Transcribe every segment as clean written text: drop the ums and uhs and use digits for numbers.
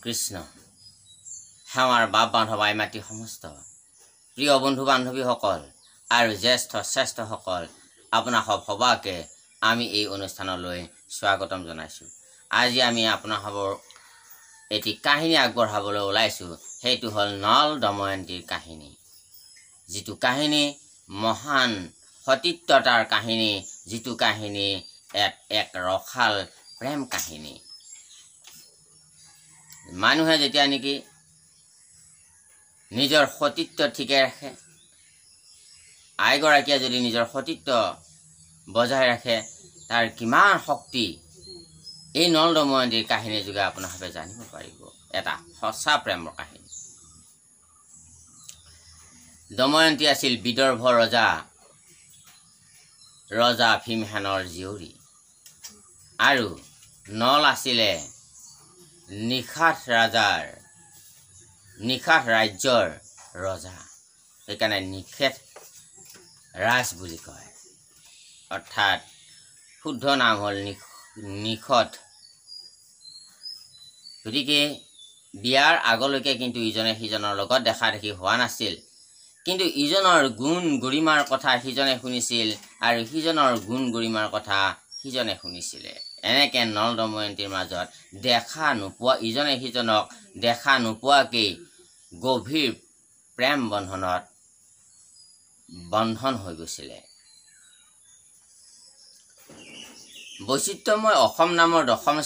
কৃষ্ণ সেৱাৰ বাপ বান্ধৱাই মাতি সমস্ত প্ৰিয় বন্ধু বান্ধৱীসকল আৰু জ্যেষ্ঠ শ্ৰেষ্ঠসকল আপোনাক সবাকে আমি এই অনুষ্ঠানলৈ স্বাগতম জনাইছোঁ। আজি আমি আপোনালোকৰ এটি কাহিনী আগবঢ়াবলৈ ওলাইছোঁ। সেইটো হ'ল নল দময়ন্তীৰ কাহিনী, যিটো কাহিনী মহান সতীত্বতাৰ কাহিনী, যিটো কাহিনী এক ৰসাল প্ৰেম কাহিনী। মানুহে যেতিয়া নেকি নিজৰ সতীত্ব ঠিকে ৰাখে, আইগৰাকীয়ে যদি নিজৰ সতীত্ব বজাই ৰাখে, তাৰ কিমান শক্তি এই নল দময়ন্তীৰ কাহিনীৰ যোগে আপোনালোকে জানিব পাৰিব। এটা সঁচা প্ৰেমৰ কাহিনী। দময়ন্তী আছিল বিদৰ্ভ ৰজা ভীমসেনৰ জীয়ৰী, আৰু নল আছিলে নিশাত ৰাজ্যৰ ৰজা। সেইকাৰণে নিষেধ ৰাজ বুলি কয়, অৰ্থাৎ শুদ্ধ নাম হ'ল নিষধ। গতিকে বিয়াৰ আগলৈকে কিন্তু ইজনে সিজনৰ লগত দেখা দেখি হোৱা নাছিল, কিন্তু ইজনৰ গুণ গৰিমাৰ কথা সিজনে শুনিছিল আৰু সিজনৰ গুণ গৰিমাৰ কথা সিজনে শুনিছিলে। এনেকৈ নল দময়ন্তীৰ মাজত ইজনে সিজনক দেখা নোপোৱাকেই গভীৰ প্ৰেম বন্ধন হৈ গৈছিলে। বৈচিত্ৰ্যময় অসম নামৰ 10ম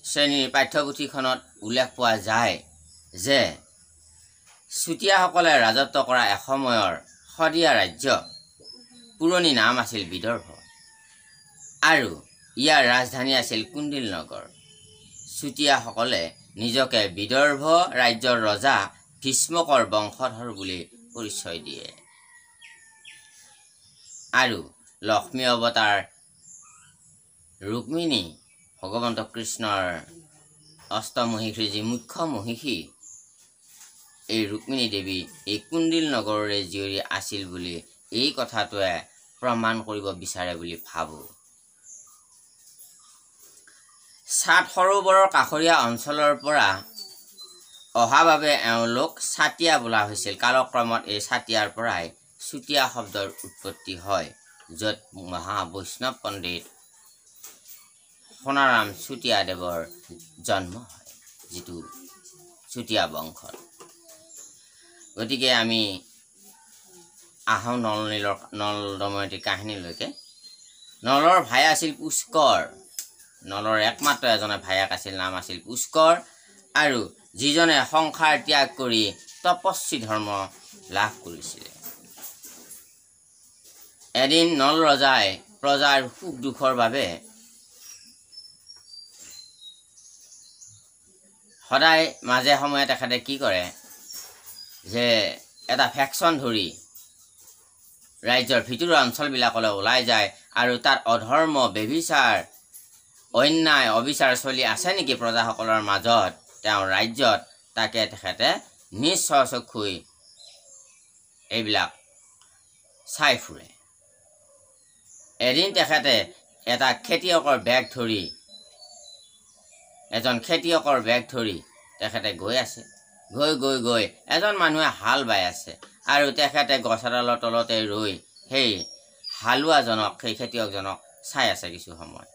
শ্ৰেণীৰ পাঠ্যপুথিখনত উল্লেখ পোৱা যায় যে চুতীয়াসকলে ৰাজত্ব কৰা এসময়ৰ শদিয়া ৰাজ্য, পুৰণি নাম আছিল বিদৰ্ভ, আৰু ইয়াৰ ৰাজধানী আছিল কুণ্ডিল নগৰ। চুতীয়াসকলে নিজকে বিদৰ্ভ ৰাজ্যৰ ৰজা ভীষ্মকৰ বংশধৰ বুলি পৰিচয় দিয়ে, আৰু লক্ষ্মী অৱতাৰ ৰুক্মিণী ভগৱন্ত কৃষ্ণৰ অষ্টমহিষীৰ যি মুখ্য মহিষী, এই ৰুক্মিণী দেৱী এই কুণ্ডিল নগৰৰে জীয়ৰী আছিল বুলি এই কথাটোৱে প্ৰমাণ কৰিব বিচাৰে বুলি ভাবোঁ। ছাট সৰোবৰৰ কাষৰীয়া অঞ্চলৰ পৰা অহা বাবে এওঁলোক ছাতিয়া বোলা হৈছিল। কালক্ৰমত এই ছাতিয়াৰ পৰাই চুতীয়া শব্দৰ উৎপত্তি হয়, য'ত মহাবৈষ্ণৱ পণ্ডিত সোণাৰাম চুতীয়াদেৱৰ জন্ম হয়, যিটো চুতীয়া বংশত। গতিকে আমি আহোঁ নল দময়ন্তীৰ কাহিনীলৈকে। নলৰ ভাই আছিল পুষ্কৰ। নলৰ একমাত্ৰ এজনে ভায়েক আছিল, নাম আছিল পুষ্কৰ, আৰু যিজনে সংসাৰ ত্যাগ কৰি তপস্বী ধৰ্ম লাভ কৰিছিলে। এদিন নল ৰজাই প্ৰজাৰ সুখ দুখৰ বাবে সদায় মাজে সময়ে তেখেতে কি কৰে যে এটা ভেকশ্যন ধৰি ৰাজ্যৰ ভিতৰুৱা অঞ্চলবিলাকলৈ ওলাই যায়, আৰু তাত অধৰ্ম, ব্যভিচাৰ, অন্যায়, অবিচাৰ চলি আছে নেকি প্ৰজাসকলৰ মাজত, তেওঁৰ ৰাজ্যত, তাকে তেখেতে নিজ স্বচক্ষুই এইবিলাক চাই ফুৰে। এদিন তেখেতে এজন খেতিয়কৰ বেগ ধৰি তেখেতে গৈ আছে। গৈ এজন মানুহে হাল বাই আছে, আৰু তেখেতে গছ এডালৰ তলতে ৰৈ সেই হালোৱাজনক, সেই খেতিয়কজনক চাই আছে কিছু সময়।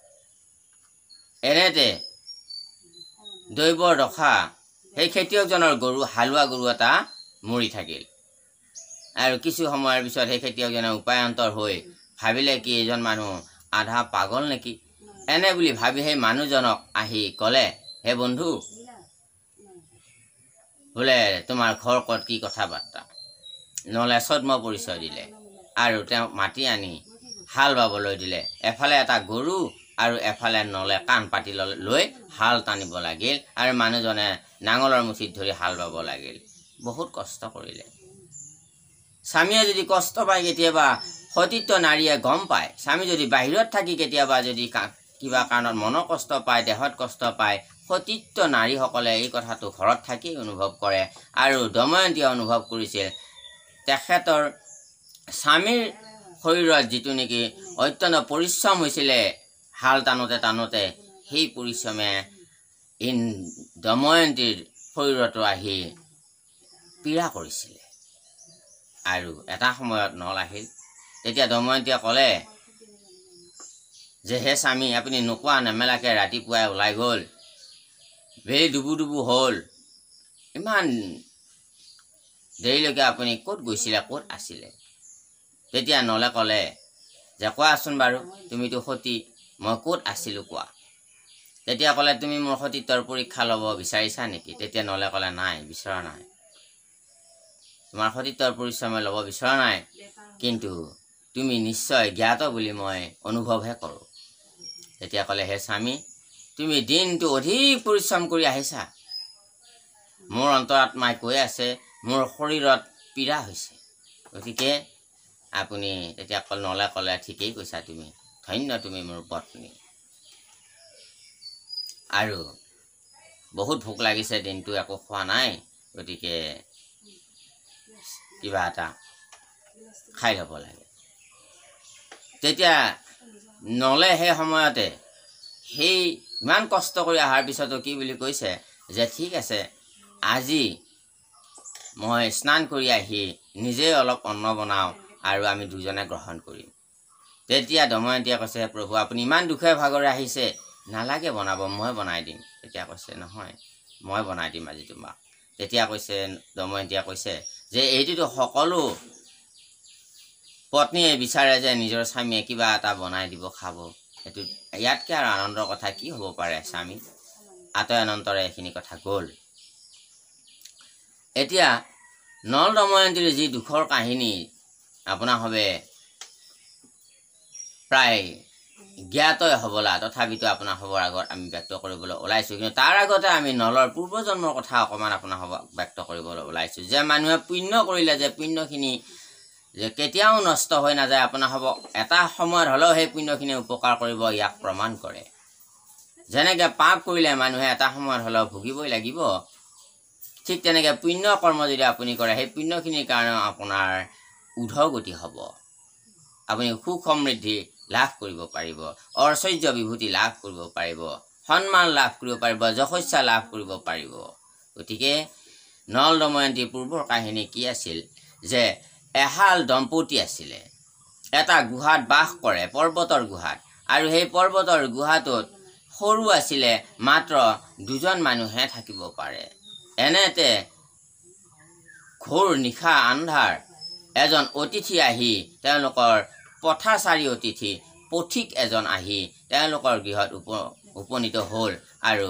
এনেতে দৈবৰ দশা, সেই খেতিয়কজনৰ হালোৱা গৰু এটা মৰি থাকিল, আৰু কিছু সময়ৰ পিছত সেই খেতিয়কজনে উপায়ন্তৰ হৈ ভাবিলে কি এইজন মানুহ আধা পাগল নেকি। এনে বুলি ভাবি সেই মানুহজনক আহি ক'লে, হে বন্ধু, বোলে তোমাৰ ঘৰ ক'ত, কি কথা বাৰ্তা। নলে ছদ্ম পৰিচয় দিলে, আৰু তেওঁ মাতি আনি হাল বাবলৈ দিলে। এফালে এটা গৰু আৰু এফালে নলে কাণ পাতি লৈ হাল টানিব লাগিল, আৰু মানুহজনে নাঙলৰ মুঠিত ধৰি হাল বাব লাগিল। বহুত কষ্ট কৰিলে। স্বামীয়ে যদি কষ্ট পায়, কেতিয়াবা সতীত্ব নাৰীয়ে গম পায়। স্বামী যদি বাহিৰত থাকি কেতিয়াবা যদি কিবা কাৰণত মনৰ কষ্ট পায়, দেহত কষ্ট পায়, সতীত্ব নাৰীসকলে এই কথাটো ঘৰত থাকি অনুভৱ কৰে, আৰু দময়ন্তীয়ে অনুভৱ কৰিছিল। তেখেতৰ স্বামীৰ শৰীৰত যিটো নেকি অত্যন্ত পৰিশ্ৰম হৈছিলে হাল টানোতে, সেই পৰিশ্ৰমে দময়ন্তীৰ শৰীৰতো আহি পীড়া কৰিছিলে আৰু এটা সময়ত নল আহিল তেতিয়া দময়ন্তীয়ে ক'লে যে হে স্বামী আপুনি নোকোৱা নেমেলাকে ৰাতিপুৱাই ওলাই গ'ল বেলি ডুবু হ'ল ইমান দেৰিলৈকে আপুনি ক'ত গৈছিলে ক'ত আছিলে তেতিয়া নলে ক'লে যে কোৱাচোন বাৰু তুমিতো সতী মই ক'ত আছিলোঁ কোৱা তেতিয়া ক'লে তুমি মোৰ সতীত্বৰ পৰীক্ষা ল'ব বিচাৰিছা নেকি তেতিয়া নলে ক'লে নাই বিচৰা নাই তোমাৰ সতীত্বৰ পৰিচয় মই ল'ব বিচৰা নাই কিন্তু তুমি নিশ্চয় জ্ঞাত বুলি মই অনুভৱহে কৰোঁ তেতিয়া ক'লে হে স্বামী তুমি দিনটো অধিক পৰিশ্ৰম কৰি আহিছা মোৰ অন্তৰাত্মাই কৈ আছে মোৰ শৰীৰত পীড়া হৈছে গতিকে আপুনি তেতিয়া নলে ক'লে ঠিকেই কৈছা তুমি ধন্য তুমি মোৰ পত্নী আৰু বহুত ভোক লাগিছে দিনটো একো খোৱা নাই গতিকে কিবা এটা খাই ল'ব লাগে তেতিয়া নলে সেই সময়তে সেই ইমান কষ্ট কৰি অহাৰ পিছতো কি বুলি কৈছে যে ঠিক আছে আজি মই স্নান কৰি আহি নিজে অলপ অন্ন বনাওঁ আৰু আমি দুজনে গ্ৰহণ কৰিম তেতিয়া দময়ন্তীয়ে কৈছে প্ৰভু আপুনি ইমান দুখে ভাগৰে আহিছে নালাগে বনাব মই বনাই দিম তেতিয়া কৈছে নহয় মই বনাই দিম আজি তোমাক তেতিয়া কৈছে দময়ন্তীয়ে কৈছে যে এইটোতো সকলো পত্নীয়ে বিচাৰে যে নিজৰ স্বামীয়ে কিবা এটা বনাই দিব খাব এইটো ইয়াতকৈ আৰু আনন্দৰ কথা কি হ'ব পাৰে স্বামী আতয় অনন্তৰে এইখিনি কথা গ'ল এতিয়া নল দময়ন্তীৰ যি দুখৰ কাহিনী আপোনাৰ হবে প্ৰায় জ্ঞাতই হ'বলা তথাপিতো আপোনাৰ হ'বৰ আগত আমি ব্যক্ত কৰিবলৈ ওলাইছোঁ কিন্তু তাৰ আগতে আমি নলৰ পূৰ্বজন্মৰ কথা অকণমান আপোনাৰ হ'ব ব্যক্ত কৰিবলৈ ওলাইছোঁ যে মানুহে পুণ্য কৰিলে যে পুণ্যখিনি যে কেতিয়াও নষ্ট হৈ নাযায় আপোনাৰ হ'ব এটা সময়ত হ'লেও সেই পুণ্যখিনি উপকাৰ কৰিব ইয়াক প্ৰমাণ কৰে যেনেকৈ পাপ কৰিলে মানুহে এটা সময়ত হ'লেও ভুগিবই লাগিব ঠিক তেনেকৈ পুণ্য কৰ্ম যদি আপুনি কৰে সেই পুণ্যখিনিৰ কাৰণে আপোনাৰ ঊৰ্ধ্বগতি হ'ব আপুনি সুখ সমৃদ্ধি লাভ কৰিব পাৰিব ঐশ্বৰ্য বিভূতি লাভ কৰিব পাৰিব সন্মান লাভ কৰিব পাৰিব যশস্যা লাভ কৰিব পাৰিব গতিকে নল দময়ন্তীৰ পূৰ্বৰ কাহিনী কি আছিল যে এহাল দম্পতী আছিলে এটা গুহাত বাস কৰে পৰ্বতৰ গুহাত আৰু সেই পৰ্বতৰ গুহাটোত সৰু আছিলে মাত্ৰ দুজন মানুহে থাকিব পাৰে এনেতে ঘোৰ নিশা আন্ধাৰ এজন অতিথি আহি তেওঁলোকৰ পথাচাৰী অতিথি পথিক এজন আহি তেওঁলোকৰ গৃহত উপনীত হ'ল আৰু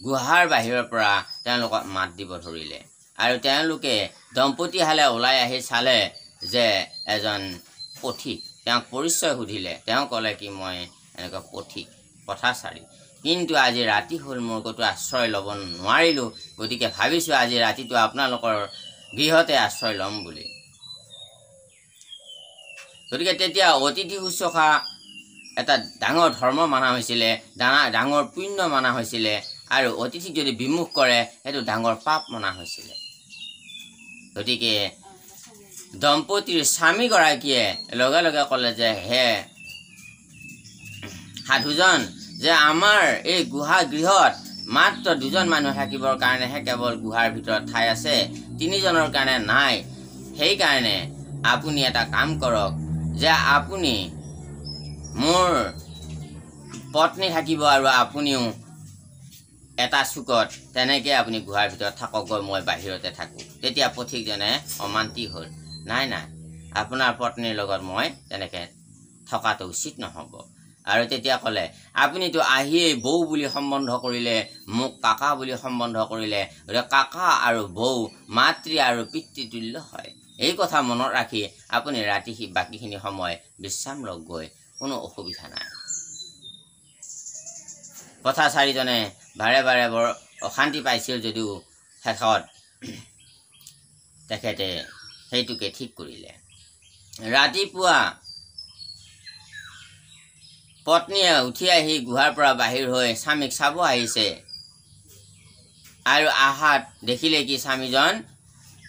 গুহাৰ বাহিৰৰ পৰা তেওঁলোকক মাত দিব ধৰিলে আৰু তেওঁলোকে দম্পতীহালে ওলাই আহি চালে যে এজন পথিক তেওঁক পৰিচয় সুধিলে তেওঁ ক'লে কি মই এনেকুৱা পথিক পথাচাৰী কিন্তু আজি ৰাতি হ'ল মোৰ ক'তো আশ্ৰয় ল'ব নোৱাৰিলোঁ গতিকে ভাবিছোঁ আজি ৰাতিটো আপোনালোকৰ গৃহতে আশ্ৰয় ল'ম বুলি গতিকে তেতিয়া অতিথি শুশ্ৰূষা এটা ডাঙৰ ধৰ্ম মানা হৈছিলে ডাঙৰ পুণ্য মানা হৈছিলে আৰু অতিথিক যদি বিমুখ কৰে সেইটো ডাঙৰ পাপ মনা হৈছিলে গতিকে দম্পতীৰ স্বামীগৰাকীয়ে লগে লগে ক'লে যে হে সাধুজন যে আমাৰ এই গুহা গৃহত মাত্ৰ দুজন মানুহ থাকিবৰ কাৰণেহে কেৱল গুহাৰ ভিতৰত ঠাই আছে তিনিজনৰ কাৰণে নাই সেইকাৰণে আপুনি এটা কাম কৰক যে আপুনি মোৰ পত্নী থাকিব আৰু আপুনিও এটা চুকত তেনেকৈ আপুনি গুহাৰ ভিতৰত থাককগৈ মই বাহিৰতে থাকোঁ তেতিয়া পথিকজনে অমান্তি হ'ল নাই নাই আপোনাৰ পত্নীৰ লগত মই তেনেকৈ থকাটো উচিত নহ'ব আৰু তেতিয়া ক'লে আপুনিতো আহিয়েই বৌ বুলি সম্বন্ধ কৰিলে মোক কাকা বুলি সম্বন্ধ কৰিলে কাকা আৰু বৌ মাতৃ আৰু পিতৃতুল্য হয় এই কথা মনত ৰাখি আপুনি ৰাতি বাকীখিনি সময় বিশ্ৰাম লওক গৈ কোনো অসুবিধা নাই পথাচাৰীজনে বাৰে বাৰে বৰ অশান্তি পাইছিল যদিও শেষত তেখেতে সেইটোকে ঠিক কৰিলে ৰাতিপুৱা পত্নীয়ে উঠি আহি গুহাৰ পৰা বাহিৰ হৈ স্বামীক চাব আহিছে আৰু আহাত দেখিলে কি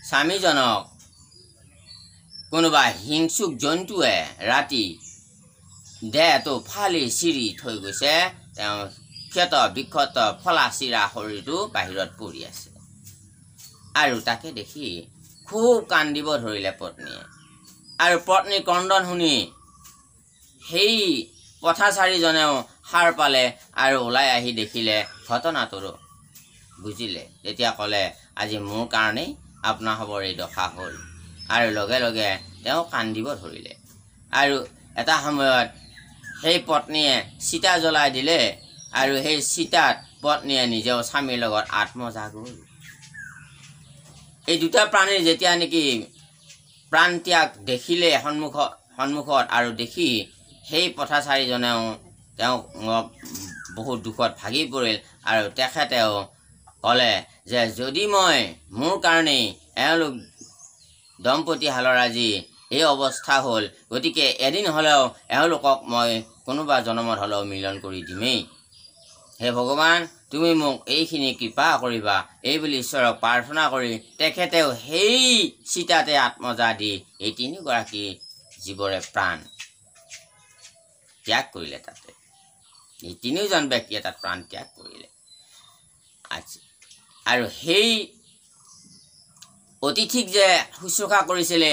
স্বামীজনক কোনোবা হিংসুক জন্তুৱে ৰাতি দেহটো ফালি চিৰি থৈ গৈছে তেওঁ ক্ষত বিক্ষত ফলা চিৰা শৰীৰটো বাহিৰত পৰি আছে আৰু তাকে দেখি খুব কান্দিব ধৰিলে পত্নীয়ে আৰু পত্নীৰ ক্ৰন্দন শুনি সেই পথাচাৰীজনেও সাৰ পালে আৰু ওলাই আহি দেখিলে ঘটনাটোৰো বুজিলে তেতিয়া ক'লে আজি মোৰ কাৰণেই আপোনাৰ খবৰ এই দশা হ'ল আৰু লগে লগে তেওঁ কান্দিব ধৰিলে আৰু এটা সময়ত সেই পত্নীয়ে চিতা জ্বলাই দিলে আৰু সেই চিতাত পত্নীয়ে নিজেও স্বামীৰ লগত আত্মজাগ হ'ল এই দুটা প্ৰাণীৰ যেতিয়া নেকি প্ৰাণ ত্যাগ দেখিলে সন্মুখত আৰু দেখি সেই পথাচাৰীজনেও তেওঁক বহুত দুখত ভাগি পৰিল আৰু তেখেতেও ক'লে যে যদি মই মোৰ কাৰণেই এওঁলোক দম্পতীহালৰ আজি এই অৱস্থা হ'ল গতিকে এদিন হ'লেও এওঁলোকক মই কোনোবা জনমত হ'লেও মিলন কৰি দিমেই হে ভগৱান তুমি মোক এইখিনি কৃপা কৰিবা এই বুলি ঈশ্বৰক প্ৰাৰ্থনা কৰি তেখেতেও সেই চিতাতে আত্মজা দি এই তিনিগৰাকী জীৱৰে প্ৰাণ ত্যাগ কৰিলে তাতে এই তিনিওজন ব্যক্তিয়ে তাত প্ৰাণ ত্যাগ কৰিলে আৰু সেই অতিথিক যে শুশ্ৰূষা কৰিছিলে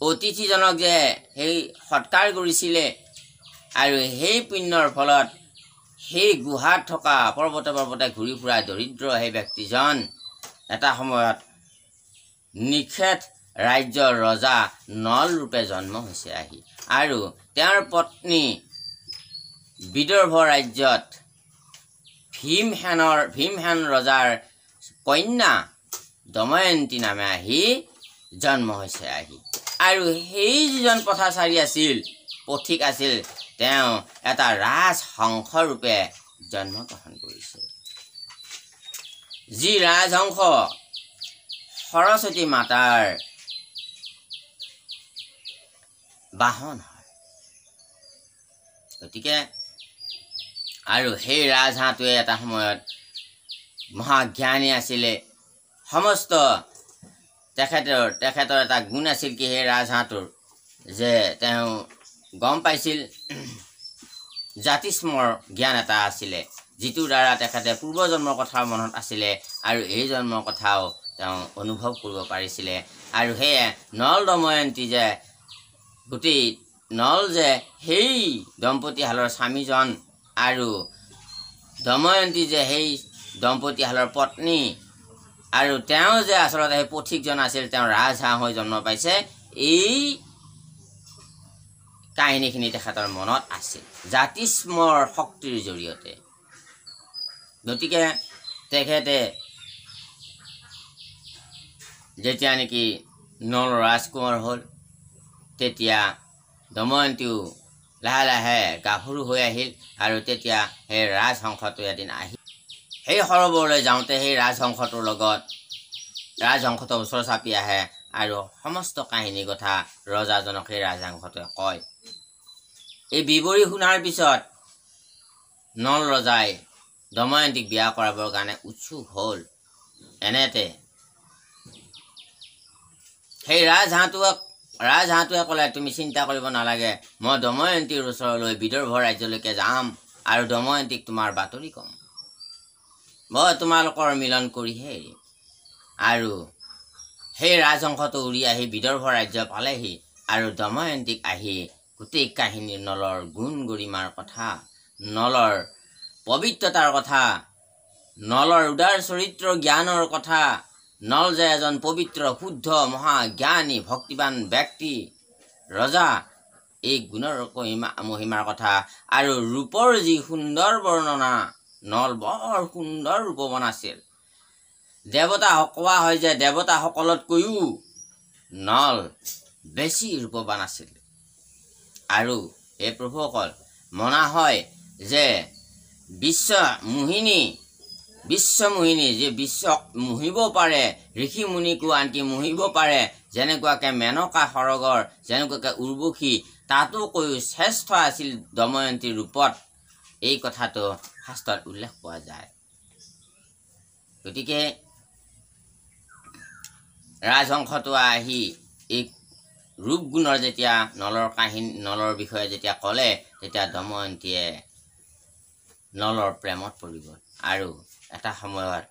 অতিথিজনক যে সেই সৎকাৰ কৰিছিলে আৰু সেই পুণ্যৰ ফলত সেই গুহাত থকা পৰ্বতে ঘূৰি ফুৰা দৰিদ্ৰ সেই ব্যক্তিজন এটা সময়ত নিষেধ ৰাজ্যৰ ৰজা নল ৰূপে জন্ম হৈছে আহি আৰু তেওঁৰ পত্নী বিদৰ্ভ ৰাজ্যত ভীমসেন ৰজাৰ কন্যা দময়ন্তী নামে আহি জন্ম হৈছে আহি আৰু সেই যিজন পথাচাৰী আছিল পথিক আছিল তেওঁ এটা ৰাজহংস ৰূপে জন্মগ্ৰহণ কৰিছে যি ৰাজহংস সৰস্বতী মাতাৰ বাহন হয় গতিকে আৰু সেই ৰাজহাঁহটোৱে এটা সময়ত মহাজ্ঞানী আছিলে সমস্ত তেখেতৰ এটা গুণ আছিল কি সেই ৰাজহাঁহটোৰ যে তেওঁ গম পাইছিল জাতিস্মৰ জ্ঞান এটা আছিলে যিটোৰ দ্বাৰা তেখেতে পূৰ্বজন্মৰ কথা মনত আছিলে আৰু এই জন্মৰ কথাও তেওঁ অনুভৱ কৰিব পাৰিছিলে আৰু সেয়ে নল দময়ন্তী যে গোটেই নল যে সেই দম্পতীহালৰ স্বামীজন আৰু দময়ন্তী যে সেই দম্পতীহালৰ পত্নী আৰু তেওঁ যে আচলতে সেই পথিকজন আছিল তেওঁ ৰাজহাঁহ হৈ জন্ম পাইছে এই কাহিনীখিনি তেখেতৰ মনত আছিল জাতিস্মৰ শক্তিৰ জৰিয়তে গতিকে তেখেতে যেতিয়া নেকি নল ৰাজকুমাৰ হ'ল তেতিয়া দময়ন্তীও লাহে লাহে গাভৰু হৈ আহিল আৰু তেতিয়া সেই ৰাজহংসটো এদিন আহিল সেই সৰোবৰলৈ যাওঁতে সেই ৰাজহংসটোৰ লগত ৰাজহংসটোৰ ওচৰ চাপি আহে আৰু সমস্ত কাহিনী কথা ৰজাজনক সেই ৰাজহংসটোৱে কয় এই বিৱৰি শুনাৰ পিছত নল ৰজাই দময়ন্তীক বিয়া কৰাবৰ কাৰণে উৎসুক হ'ল এনেতে সেই ৰাজহাঁহটোৱে ক'লে তুমি চিন্তা কৰিব নালাগে মই দময়ন্তীৰ ওচৰলৈ বিদৰ্ভ ৰাজ্যলৈকে যাম আৰু দময়ন্তীক তোমাৰ বাতৰি ক'ম মই তোমালোকৰ মিলন কৰিহে এৰিম আৰু সেই ৰাজহংসটো উৰি আহি বিদৰ্ভ ৰাজ্য পালেহি আৰু দময়ন্তীক আহি গোটেই কাহিনীৰ নলৰ গুণ গৰিমাৰ কথা নলৰ পবিত্ৰতাৰ কথা নলৰ উদাৰ চৰিত্ৰ জ্ঞানৰ কথা নল যে এজন পবিত্ৰ শুদ্ধ মহাজ্ঞানী ভক্তিবান ব্যক্তি ৰজা এই গুণৰ মহিমাৰ কথা আৰু ৰূপৰ যি সুন্দৰ বৰ্ণনা নল বৰ সুন্দৰ ৰূপৱান আছিল দেৱতা কোৱা হয় যে দেৱতাসকলতকৈও নল বেছি ৰূপৱান আছিল আৰু এই প্ৰভুসকল মনা হয় যে বিশ্বমোহিনী যে বিশ্বক মোহিব পাৰে ঋষি মুনিকো আনকি মোহিব পাৰে যেনেকুৱাকৈ মেনকা সৰগৰ যেনেকুৱাকৈ উৰ্বশী তাতোকৈও শ্ৰেষ্ঠ আছিল দময়ন্তীৰ ৰূপত এই কথাটো শাস্ত্ৰত উল্লেখ পোৱা যায় গতিকে ৰাজহংসটো আহি এই ৰূপ গুণৰ যেতিয়া নলৰ বিষয়ে যেতিয়া ক'লে তেতিয়া দময়ন্তীয়ে নলৰ প্ৰেমত পৰি গ'ল আৰু এটা সময়ত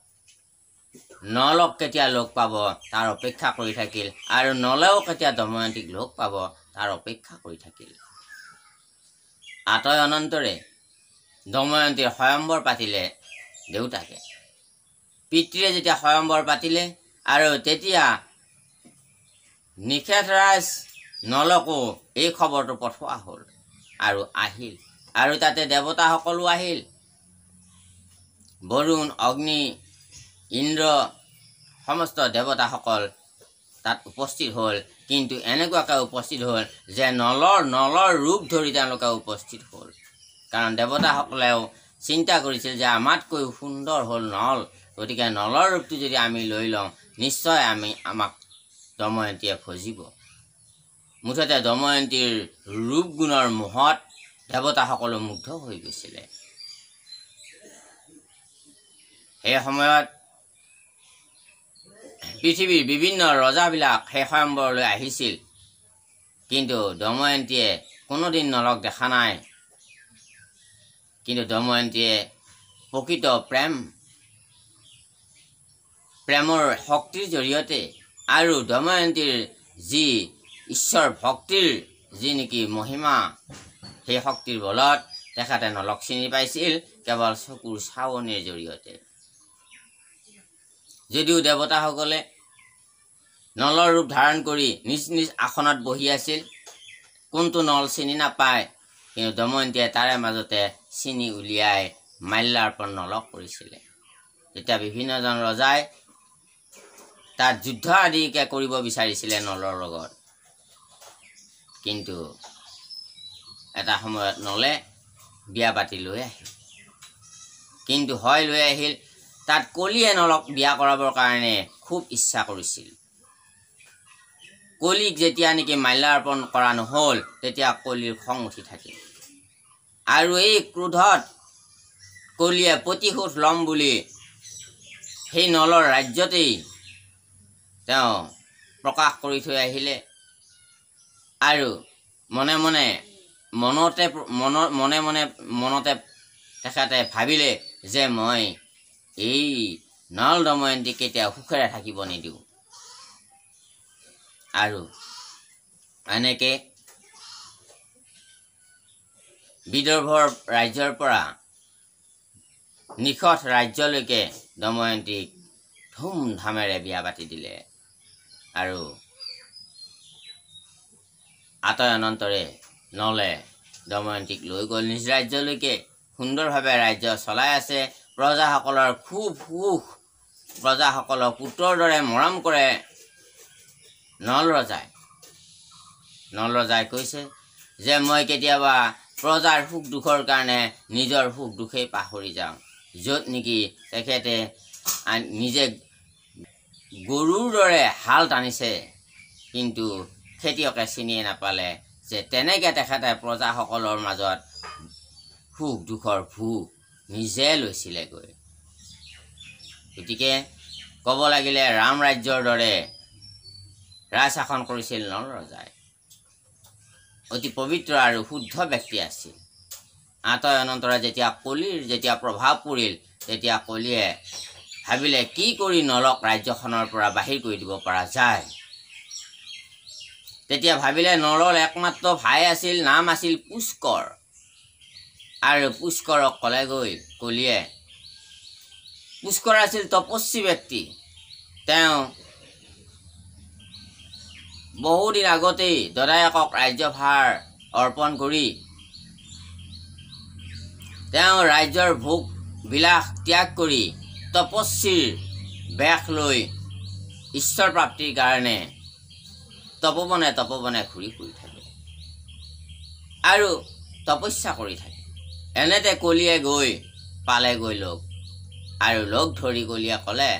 নলক কেতিয়া লগ পাব তাৰ অপেক্ষা কৰি থাকিল আৰু নলেও কেতিয়া দময়ন্তীক লগ পাব তাৰ অপেক্ষা কৰি থাকিল। আতয় অনন্তৰে দময়ন্তীৰ স্বয়ম্বৰ পাতিলে দেউতাকে। পিতৃয়ে যেতিয়া স্বয়ম্বৰ পাতিলে আৰু তেতিয়া নিষেধৰাজ নলকো এই খবৰটো পঠোৱা হ'ল আৰু আহিল আৰু তাতে দেৱতাসকলো আহিল। বৰুণ, অগ্নি, ইন্দ্ৰ সমস্ত দেৱতাসকল তাত উপস্থিত হ'ল। কিন্তু এনেকুৱাকৈ উপস্থিত হ'ল যে নলৰ ৰূপ ধৰি তেওঁলোকে উপস্থিত হ'ল। কাৰণ দেৱতাসকলেও চিন্তা কৰিছিল যে আমাতকৈ সুন্দৰ হ'ল নল, গতিকে নলৰ ৰূপটো যদি আমি লৈ লওঁ নিশ্চয় আমাক দময়ন্তীয়ে খজিব। মুঠতে দময়ন্তীৰ ৰূপ গুণৰ মোহত দেৱতাসকলো মুগ্ধ হৈ গৈছিলে। সেই সময়ত পৃথিৱীৰ বিভিন্ন ৰজাবিলাক সেই স্বয়ম্বৰলৈ আহিছিল, কিন্তু দময়ন্তীয়ে কোনোদিন নলক দেখা নাই। কিন্তু দময়ন্তীয়ে প্ৰকৃত প্ৰেমৰ শক্তিৰ জৰিয়তে আৰু দময়ন্তীৰ যি ঈশ্বৰ ভক্তিৰ যি নেকি মহিমা, সেই শক্তিৰ বলত তেখেতে নলক চিনি পাইছিল কেৱল চকুৰ চাৱনিৰ জৰিয়তে। যদিও দেৱতাসকলে নলৰ ৰূপ ধাৰণ কৰি নিজ নিজ আসনত বহি আছিল, কোনটো নল চিনি নাপায়, কিন্তু দময়ন্তীয়ে তাৰে মাজতে চিনি উলিয়াই মাল্যাৰ্পণ নলক কৰিছিলে। তেতিয়া বিভিন্নজন ৰজাই তাত যুদ্ধ আদিকে কৰিব বিচাৰিছিলে নলৰ লগত, কিন্তু এটা সময়ত নলে বিয়া পাতি লৈ আহিল। কিন্তু লৈ আহিল তাত কলিয়ে নলক বিয়া কৰাবৰ কাৰণে খুব ইচ্ছা কৰিছিল। কলিক যেতিয়া নেকি মাল্যাৰ্পণ কৰা নহ'ল তেতিয়া কলিৰ খং উঠি থাকিল আৰু এই ক্ৰোধত কলিয়ে প্ৰতিশোধ ল'ম বুলি সেই নলৰ ৰাজ্যতেই তেওঁ প্ৰকাশ কৰি থৈ আহিলে। আৰু মনে মনে তেখেতে ভাবিলে যে মই এই নল দময়ন্তী কেতিয়াও সুখেৰে থাকিব নিদিওঁ। আৰু এনেকে বিদৰ্ভৰ ৰাজ্যৰ পৰা নিশঠ ৰাজ্যলৈকে দময়ন্তীক ধুমধামেৰে বিয়া পাতি দিলে। আৰু আতয় অনন্তৰে নলে দময়ন্তীক লৈ গ'ল নিজ ৰাজ্যলৈকে। সুন্দৰভাৱে ৰাজ্য চলাই আছে। প্ৰজাসকলৰ খুব সুখ, প্ৰজাসকলক পুত্ৰৰ দৰে মৰম কৰে নল ৰজাই কৈছে যে মই কেতিয়াবা প্ৰজাৰ সুখ দুখৰ কাৰণে নিজৰ সুখ দুখেই পাহৰি যাওঁ। য'ত নেকি তেখেতে নিজে গৰুৰ দৰে হাল টানিছে, কিন্তু খেতিয়কে চিনিয়ে নাপালে যে তেনেকৈ তেখেতে প্ৰজাসকলৰ মাজত সুখ দুখৰ ভোগ নিজে লৈছিলেগৈ। গতিকে ক'ব লাগিলে ৰাম ৰাজ্যৰ দৰে ৰাজ শাসন কৰিছিল নল ৰজাই। অতি পবিত্ৰ আৰু শুদ্ধ ব্যক্তি আছিল। আতয় অনন্তৰে যেতিয়া কলিৰ প্ৰভাৱ পৰিল, তেতিয়া কলিয়ে ভাবিলে কি কৰি নলক ৰাজ্যখনৰ পৰা বাহিৰ কৰি দিব পৰা যায়। তেতিয়া ভাবিলে নলৰ একমাত্ৰ ভাই আছিল, নাম আছিল পুষ্কৰ। আৰু পুষ্কৰক ক'লেগৈ কলিয়ে। পুষ্কৰ আছিল তপস্বী ব্যক্তি। তেওঁ বহুদিন আগতেই দদায়েকক ৰাজ্যভাৰ অৰ্পণ কৰি তেওঁ ৰাজ্যৰ ভোগ বিলাস ত্যাগ কৰি তপস্বীৰ বেশ লৈ ঈশ্বৰ প্ৰাপ্তিৰ কাৰণে তপোবনে ঘূৰি ফুৰি থাকে আৰু তপস্যা কৰি থাকে। এনেতে কলিয়ে গৈ পালেগৈ লগ, আৰু লগ ধৰি কলিয়ে ক'লে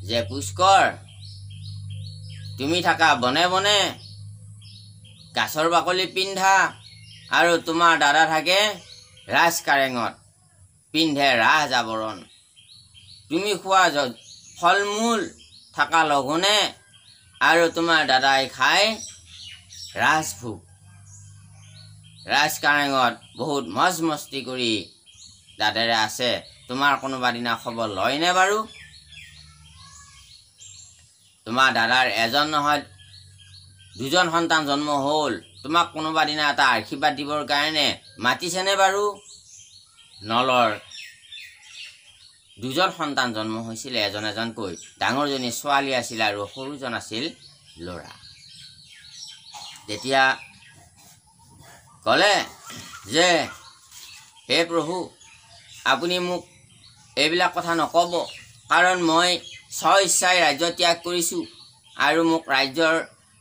যে পুষ্কৰ, তুমি থাকা বনে বনে গাছৰ বাকলি পিন্ধা, আৰু তোমাৰ দাদা থাকে ৰাজ কাৰেঙত পিন্ধে ৰাজ আৱৰণ। তুমি খোৱা ফল মূল থকা লঘোণে, আৰু তোমাৰ দাদাই খায় ৰাজভোগ। ৰাজ কাৰেঙত বহুত মজ মস্তি কৰি দাদাৰে আছে। তোমাৰ কোনোবা দিনা খবৰ লয়নে বাৰু? তোমাৰ দাদাৰ এজন নহয় দুজন সন্তান জন্ম হ'ল, তোমাক কোনোবা দিনা এটা আশীৰ্বাদ দিবৰ কাৰণে মাতিছেনে বাৰু? নলৰ দুজন সন্তান জন্ম হৈছিলে, এজন এজনকৈ। ডাঙৰজনী ছোৱালী আছিল আৰু সৰুজন আছিল ল'ৰা। তেতিয়া ক'লে যে হে প্ৰভু, আপুনি মোক এইবিলাক কথা নক'ব, কাৰণ মই স্ব ইচ্ছাই ৰাজ্য ত্যাগ কৰিছোঁ আৰু মোক ৰাজ্যৰ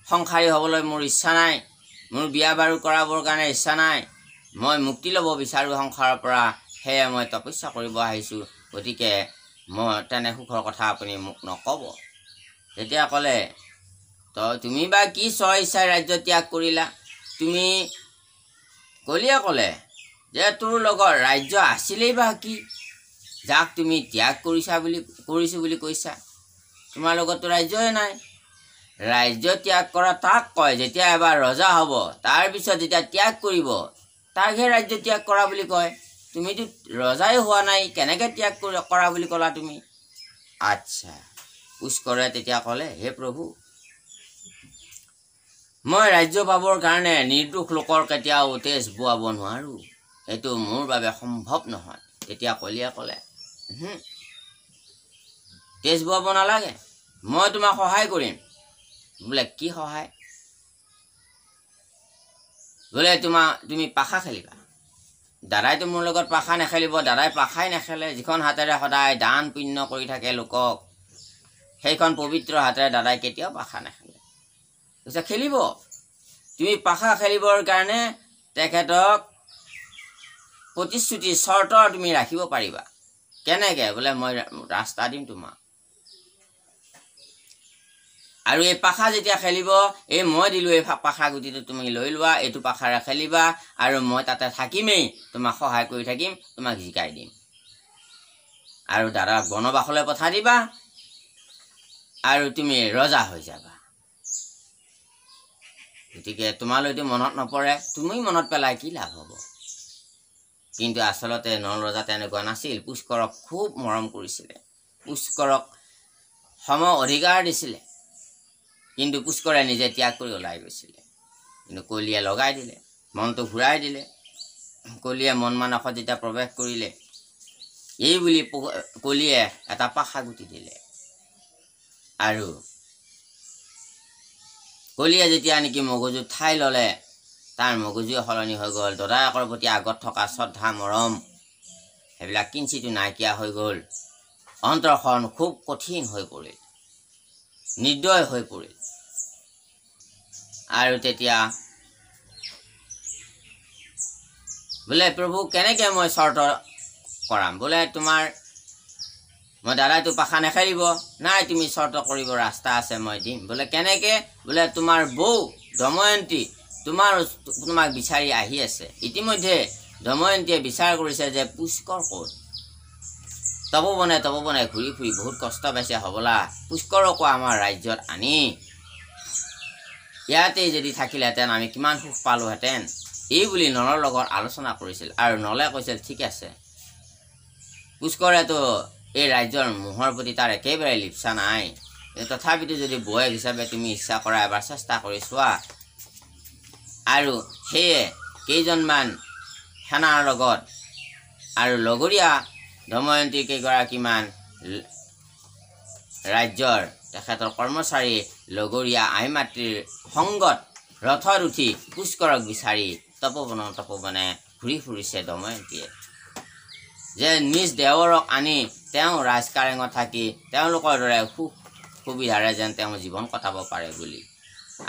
সংসাৰী হ'বলৈ মোৰ ইচ্ছা নাই, মোৰ বিয়া বাৰু কৰাবৰ কাৰণে ইচ্ছা নাই, মই মুক্তি ল'ব বিচাৰোঁ সংসাৰৰ পৰা, সেয়ে মই তপস্যা কৰিব আহিছোঁ, গতিকে মই তেনে সুখৰ কথা আপুনি মোক নক'ব। তেতিয়া ক'লে তুমি বা কি স্ব ইচ্ছাই ৰাজ্য ত্যাগ কৰিলা? তুমি কলিয়ে ক'লে যে তোৰ লগত ৰাজ্য আছিলেই বা কি, যাক তুমি ত্যাগ কৰিছোঁ বুলি কৈছা? তোমাৰ লগততো ৰাজ্যই নাই। ৰাজ্য ত্যাগ কৰা তাক কয় যেতিয়া এবাৰ ৰজা হ'ব, তাৰপিছত যেতিয়া ত্যাগ কৰিব তাকহে ৰাজ্য ত্যাগ কৰা বুলি কয়। তুমিতো ৰজাই হোৱা নাই, কেনেকৈ ত্যাগ কৰা বুলি ক'লা তুমি? আচ্ছা। পুষ্কৰে তেতিয়া ক'লে হে প্ৰভু, মই ৰাজ্য পাবৰ কাৰণে নিৰ্দোষ লোকৰ কেতিয়াও তেজ বোৱাব নোৱাৰোঁ, এইটো মোৰ বাবে সম্ভৱ নহয়। তেতিয়া কলিয়ে ক'লে তেজ বোৱাব নালাগে, মই তোমাক সহায় কৰিম। বোলে কি সহায়? বোলে তুমি পাশা খেলিবা। দাদাইতো মোৰ লগত পাশা নেখেলিব, দাদাই পাশাই নেখেলে। যিখন হাতেৰে সদায় দান পুণ্য কৰি থাকে লোকক, সেইখন পবিত্ৰ হাতেৰে দাদাই কেতিয়াও পাশা নেখেলে। কৈছে খেলিব। তুমি পাশা খেলিবৰ কাৰণে তেখেতক প্ৰতিশ্ৰুতি চৰ্ত তুমি ৰাখিব পাৰিবা। কেনেকৈ? বোলে মই ৰাস্তা দিম তোমাক, আৰু এই পাশা যেতিয়া খেলিব, এই মই দিলোঁ এই পাশা গুটিটো তুমি লৈ লোৱা, এইটো পাশাৰে খেলিবা, আৰু মই তাতে থাকিমেই, তোমাক সহায় কৰি থাকিম, তোমাক জিকাই দিম। আৰু দাদাক বনবাসলৈ পঠাই দিবা, আৰু তুমি ৰজা হৈ যাবা। গতিকে তোমালৈতো মনত নপৰে, তুমি মনত পেলাই কি লাভ হ'ব? কিন্তু আচলতে নল ৰজা তেনেকুৱা নাছিল। পুষ্কৰক খুব মৰম কৰিছিলে, পুষ্কৰক সম অধিকাৰ দিছিলে, কিন্তু পুষ্কৰে নিজে ত্যাগ কৰি ওলাই গৈছিলে। কিন্তু কলিয়ে লগাই দিলে, মনটো ঘূৰাই দিলে। কলিয়ে মন মানসত যেতিয়া প্ৰৱেশ কৰিলে, এই বুলি কলিয়ে এটা পাশা গুটি দিলে। আৰু কলিয়ে যেতিয়া নেকি মগজুত ঠাই ল'লে, তাৰ মগজুৱে সলনি হৈ গ'ল। দদায়েকৰ প্ৰতি আগত থকা শ্ৰদ্ধা মৰম সেইবিলাক কিঞ্চিতো নাইকিয়া হৈ গ'ল। অন্তৰখন খুব কঠিন হৈ পৰিল, নিৰ্দয় হৈ পৰিল। আৰু তেতিয়া বোলে প্ৰভু কেনেকৈ মই চৰ্ত কৰাম? বোলে মই দাদাইতো পাশা নেখেলিব, নাই তুমি চৰ্ত কৰিব ৰাস্তা আছে, মই দিম। বোলে কেনেকৈ? বোলে তোমাৰ বৌ দময়ন্তী তোমাক বিচাৰি আহি আছে। ইতিমধ্যে দময়ন্তীয়ে বিচাৰ কৰিছে যে পুষ্কৰ ক'ত। তপবনে ঘূৰি ফুৰি বহুত কষ্ট পাইছে হ'বলা, পুষ্কৰকো আমাৰ ৰাজ্যত আনি ইয়াতেই যদি থাকিলেহেঁতেন আমি কিমান সুখ পালোহেঁতেন, এই বুলি নলৰ লগত আলোচনা কৰিছিল। আৰু নলে কৈছিল ঠিক আছে, পুষ্কৰেতো এই ৰাজ্যৰ মোহৰ প্ৰতি তাৰ একেবাৰে লিপ্সা নাই, তথাপিতো যদি বৌয়েক হিচাপে তুমি ইচ্ছা কৰা এবাৰ চেষ্টা কৰি চোৱা। আৰু সেয়ে কেইজনমান সেনাৰ লগত আৰু লগৰীয়া দময়ন্তীৰ কেইগৰাকীমান ৰাজ্যৰ তেখেতৰ কৰ্মচাৰী লগৰীয়া আই মাতৃৰ সংগত ৰথত উঠি পুষ্কৰক বিচাৰি তপবনে ঘূৰি ফুৰিছে দময়ন্তীয়ে, যে নিজ দেৱৰক আনি তেওঁ ৰাজকাৰেঙত থাকি তেওঁলোকৰ দৰে সুখ সুবিধাৰে যেন তেওঁ জীৱন কটাব পাৰে বুলি।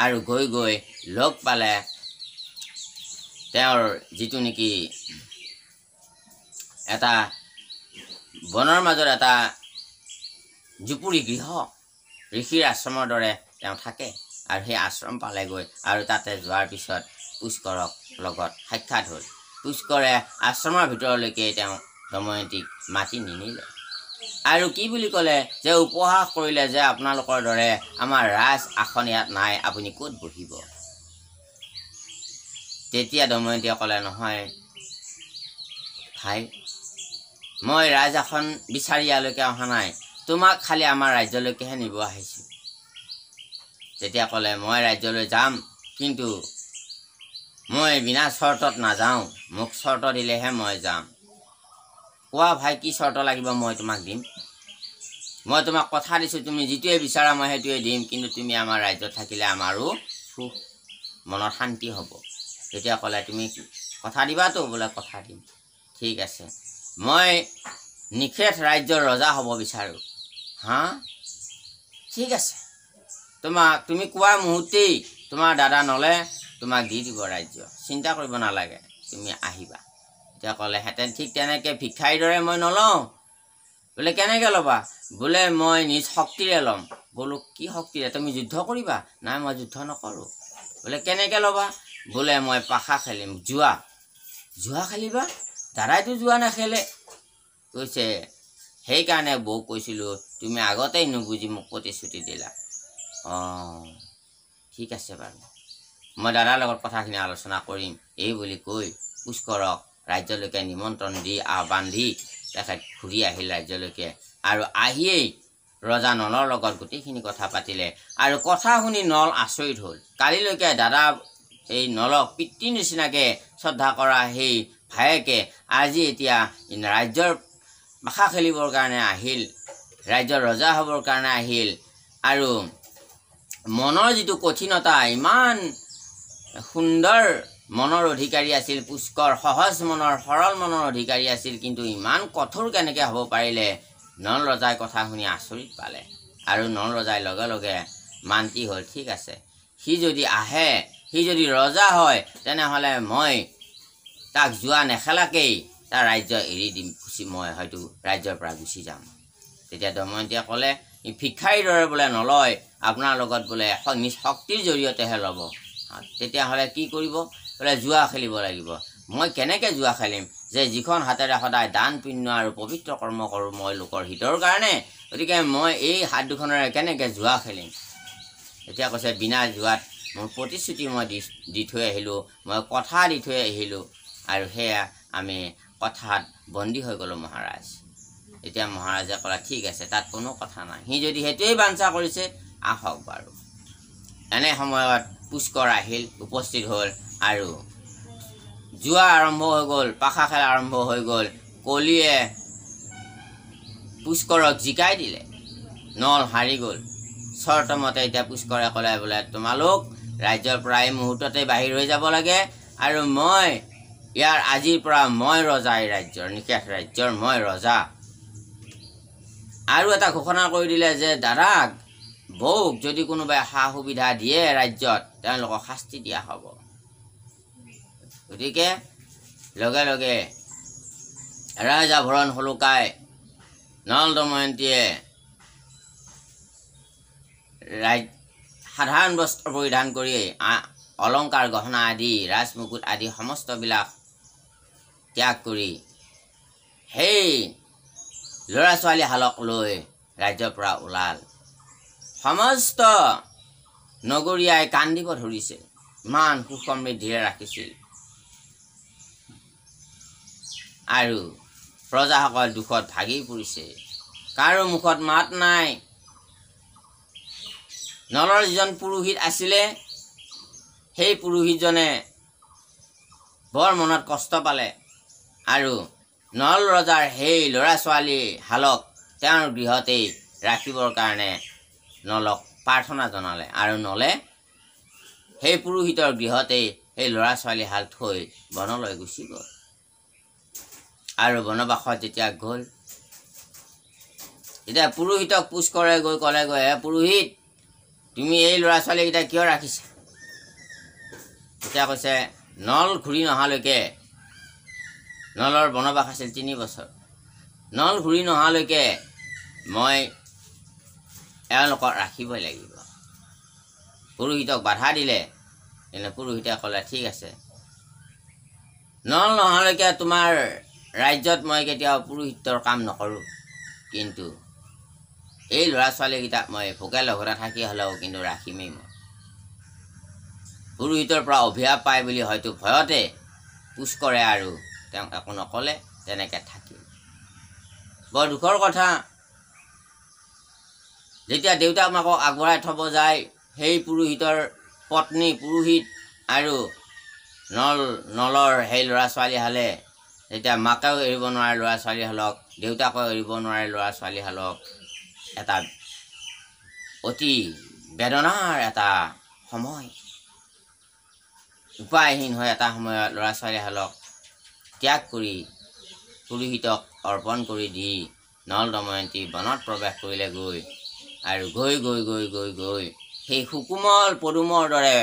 আৰু গৈ লগ পালে তেওঁৰ যিটো নেকি এটা বনৰ মাজত এটা জুপুৰি গৃহ, ঋষিৰ আশ্ৰমৰ দৰে তেওঁ থাকে। আৰু সেই আশ্ৰম পালেগৈ, আৰু তাতে যোৱাৰ পিছত পুষ্কৰক লগত সাক্ষাৎ হ'ল। পুষ্কৰে আশ্ৰমৰ ভিতৰলৈকে তেওঁ দময়ন্তীক মাতি নিনিলে, আৰু কি বুলি ক'লে যে উপহাস কৰিলে যে আপোনালোকৰ দৰে আমাৰ ৰাজ আসন ইয়াত নাই, আপুনি ক'ত বহিব? তেতিয়া দময়ন্তীয়ে ক'লে নহয় ভাই, মই ৰাজ আসন বিচাৰি ইয়ালৈকে অহা নাই, তোমাক খালি আমাৰ ৰাজ্যলৈকেহে নিব আহিছোঁ। তেতিয়া ক'লে মই ৰাজ্যলৈ যাম, কিন্তু মই বিনা চৰ্তত নাযাওঁ, মোক চৰ্ত দিলেহে মই যাম। কোৱা ভাই, কি চৰ্ত লাগিব মই তোমাক দিম? মই তোমাক কথা দিছোঁ, তুমি যিটোৱে বিচাৰা মই সেইটোৱে দিম, কিন্তু তুমি আমাৰ ৰাজ্যত থাকিলে আমাৰো সুখ, মনত শান্তি হ'ব। তেতিয়া ক'লে তুমি কথা দিবাতো? বোলে কথা দিম। ঠিক আছে, মই নিশেষ ৰাজ্যৰ ৰজা হ'ব বিচাৰোঁ। হা, ঠিক আছে, তুমি কোৱাৰ মুহূৰ্তেই তোমাৰ দাদা নলে তোমাক দি দিব ৰাজ্য, চিন্তা কৰিব নালাগে, তুমি আহিবা। এতিয়া ক'লেহেঁতেন ঠিক তেনেকৈ ভিক্ষাৰীৰ দৰে মই নলওঁ। বোলে কেনেকৈ ল'বা? বোলে মই নিজ শক্তিৰে ল'ম। বোলো কি শক্তিৰে? তুমি যুদ্ধ কৰিবা? নাই, মই যুদ্ধ নকৰোঁ। বোলে কেনেকৈ ল'বা? বোলে মই পাশা খেলিম, জুৱা খেলিবা? দাদাইতো জুৱা নেখেলে। কৈছে সেইকাৰণে বৌক কৈছিলোঁ, তুমি আগতেই নুবুজি মোক প্ৰতিশ্ৰুতি দিলা। অঁ, ঠিক আছে বাৰু, মই দাদাৰ লগত কথাখিনি আলোচনা কৰিম। এই বুলি কৈ পুষ্কৰক ৰাজ্যলৈকে নিমন্ত্ৰণ দি আহ্বান দি তেখেত ঘূৰি আহিল ৰাজ্যলৈকে। আৰু আহিয়েই ৰজা নলৰ লগত গোটেইখিনি কথা পাতিলে। আৰু কথা শুনি নল আচৰিত হ'ল। কালিলৈকে দাদা এই নলক পিতৃ নিচিনাকৈ শ্ৰদ্ধা কৰা সেই ভায়েকে আজি এতিয়া ৰাজ্যৰ পাশা খেলিবৰ কাৰণে আহিল, ৰাজ্যৰ ৰজা হ'বৰ কাৰণে আহিল। আৰু মনৰ যিটো কঠিনতা, ইমান সুন্দৰ মনৰ অধিকাৰী আছিল পুষ্কৰ, সহজ মনৰ সৰল মনৰ অধিকাৰী আছিল, কিন্তু ইমান কঠোৰ কেনেকৈ হ'ব পাৰিলে? নল ৰজাই কথা শুনি আচৰিত পালে। আৰু নল ৰজাই লগে লগে মান্তি হ'ল, ঠিক আছে, সি যদি আহে, সি যদি ৰজা হয়, তেনেহ'লে মই তাক জুৱা নেখেলাকেই তাৰ ৰাজ্য এৰি দিম, মই হয়তো ৰাজ্যৰ পৰা গুচি যাম। তেতিয়া দময়ন্তীয়ে ক'লে, ভিক্ষাৰীৰ দৰে বোলে নলয়, আপোনাৰ লগত বোলে নিজ শক্তিৰ জৰিয়তেহে ল'ব। তেতিয়াহ'লে কি কৰিব? বোলে জুৱা খেলিব লাগিব। মই কেনেকৈ জুৱা খেলিম, যে যিখন হাতেৰে সদায় দান পুণ্য আৰু পবিত্ৰ কৰ্ম কৰোঁ মই লোকৰ হিতৰ কাৰণে, গতিকে মই এই হাত দুখনেৰে কেনেকৈ জুৱা খেলিম? এতিয়া কৈছে বিনা জুৱাত মোৰ প্ৰতিশ্ৰুতি মই দি থৈ আহিলোঁ, মই কথা দি থৈ আহিলোঁ, আৰু সেয়া আমি কথাত বন্দী হৈ গ'লোঁ মহাৰাজ। এতিয়া মহাৰাজে ক'লে ঠিক আছে, তাত কোনো কথা নাই, সি যদি সেইটোৱেই বাঞ্ছা কৰিছে আহক বাৰু। এনে সময়ত পুষ্কৰ আহিল, উপস্থিত হ'ল, আৰু জুৱা আৰম্ভ হৈ গ'ল, পাশা খেলা আৰম্ভ হৈ গ'ল। কলিয়ে পুষ্কৰক জিকাই দিলে, নল হাৰি গ'ল। চৰ্তমতে এতিয়া পুষ্কৰে ক'লে, বোলে তোমালোক ৰাজ্যৰ পৰা এই মুহূৰ্ততে বাহিৰ হৈ যাব লাগে, আৰু মই ইয়াৰ আজিৰ পৰা মই ৰজা, এই ৰাজ্যৰ নিশেষ ৰাজ্যৰ মই ৰজা। আৰু এটা ঘোষণা কৰি দিলে যে দাদাক বৌক যদি কোনোবাই সা সুবিধা দিয়ে ৰাজ্যত, তেওঁলোকক শাস্তি দিয়া হ'ব। গতিকে লগে লগে ৰাজ আভৰণ সলুকাই নল দময়ন্তীয়ে সাধাৰণ বস্ত্ৰ পৰিধান কৰি অলংকাৰ গহনা আদি ৰাজমুকুট আদি সমস্তবিলাক ত্যাগ কৰি সেই ল'ৰা ছোৱালীহালক লৈ ৰাজ্যৰ পৰা ওলাল। সমস্ত নগৰীয়াই কান্দিব ধৰিছে, ইমান সুখ সমৃদ্ধিৰে ৰাখিছিল, আৰু প্ৰজাসকল দুখত ভাগি পৰিছে, কাৰো মুখত মাত নাই। নলৰ যিজন পুৰোহিত আছিলে, সেই পুৰোহিতজনে বৰ মনত কষ্ট পালে, আৰু নল ৰজাৰ সেই ল'ৰা ছোৱালীহালক তেওঁৰ গৃহতেই ৰাখিবৰ কাৰণে নলক প্ৰাৰ্থনা জনালে, আৰু নলে সেই পুৰোহিতৰ গৃহতেই সেই ল'ৰা ছোৱালীহাল থৈ বনলৈ গুচি গ'ল। আৰু বনবাসত যেতিয়া গ'ল, এতিয়া পুৰোহিতক পুষ্কৰে গৈ ক'লেগৈ, হে পুৰোহিত, তুমি এই ল'ৰা ছোৱালীকেইটা কিয় ৰাখিছা? তেতিয়া কৈছে, নল ঘূৰি নহালৈকে, নলৰ বনবাস আছিল 3 বছৰ, নল ঘূৰি নহালৈকে মই এওঁলোকক ৰাখিবই লাগিব। পুৰোহিতক বাধা দিলে, কিন্তু পুৰোহিতে ক'লে ঠিক আছে, নল নহালৈকে তোমাৰ ৰাজ্যত মই কেতিয়াও পুৰোহিতৰ কাম নকৰোঁ, কিন্তু এই ল'ৰা ছোৱালীকেইটাক মই ভোকে লগতে থাকি হ'লেও কিন্তু ৰাখিমেই। মই পুৰোহিতৰ পৰা অভিশাপ পায় বুলি হয়তো ভয়তে পুষ্কৰে আৰু তেওঁক একো নক'লে, তেনেকৈ থাকিল। বৰ দুখৰ কথা, যেতিয়া দেউতাক মাকক আগবঢ়াই থ'ব যায়, সেই পুৰোহিতৰ পত্নী পুৰোহিত আৰু নলৰ সেই ল'ৰা ছোৱালীহালে যেতিয়া মাকেও এৰিব নোৱাৰে ল'ৰা ছোৱালীহালক, দেউতাকেও এৰিব নোৱাৰে ল'ৰা ছোৱালীহালক, এটা অতি বেদনাৰ এটা সময়, উপায়হীন হৈ এটা সময়ত ল'ৰা ছোৱালীহালক ত্যাগ কৰি পুৰোহিতক অৰ্পণ কৰি দি নল দময়ন্তী বনত প্ৰৱেশ কৰিলে গৈ। আৰু গৈ গৈ গৈ গৈ গৈ সেই সুকোমল পদুমৰ দৰে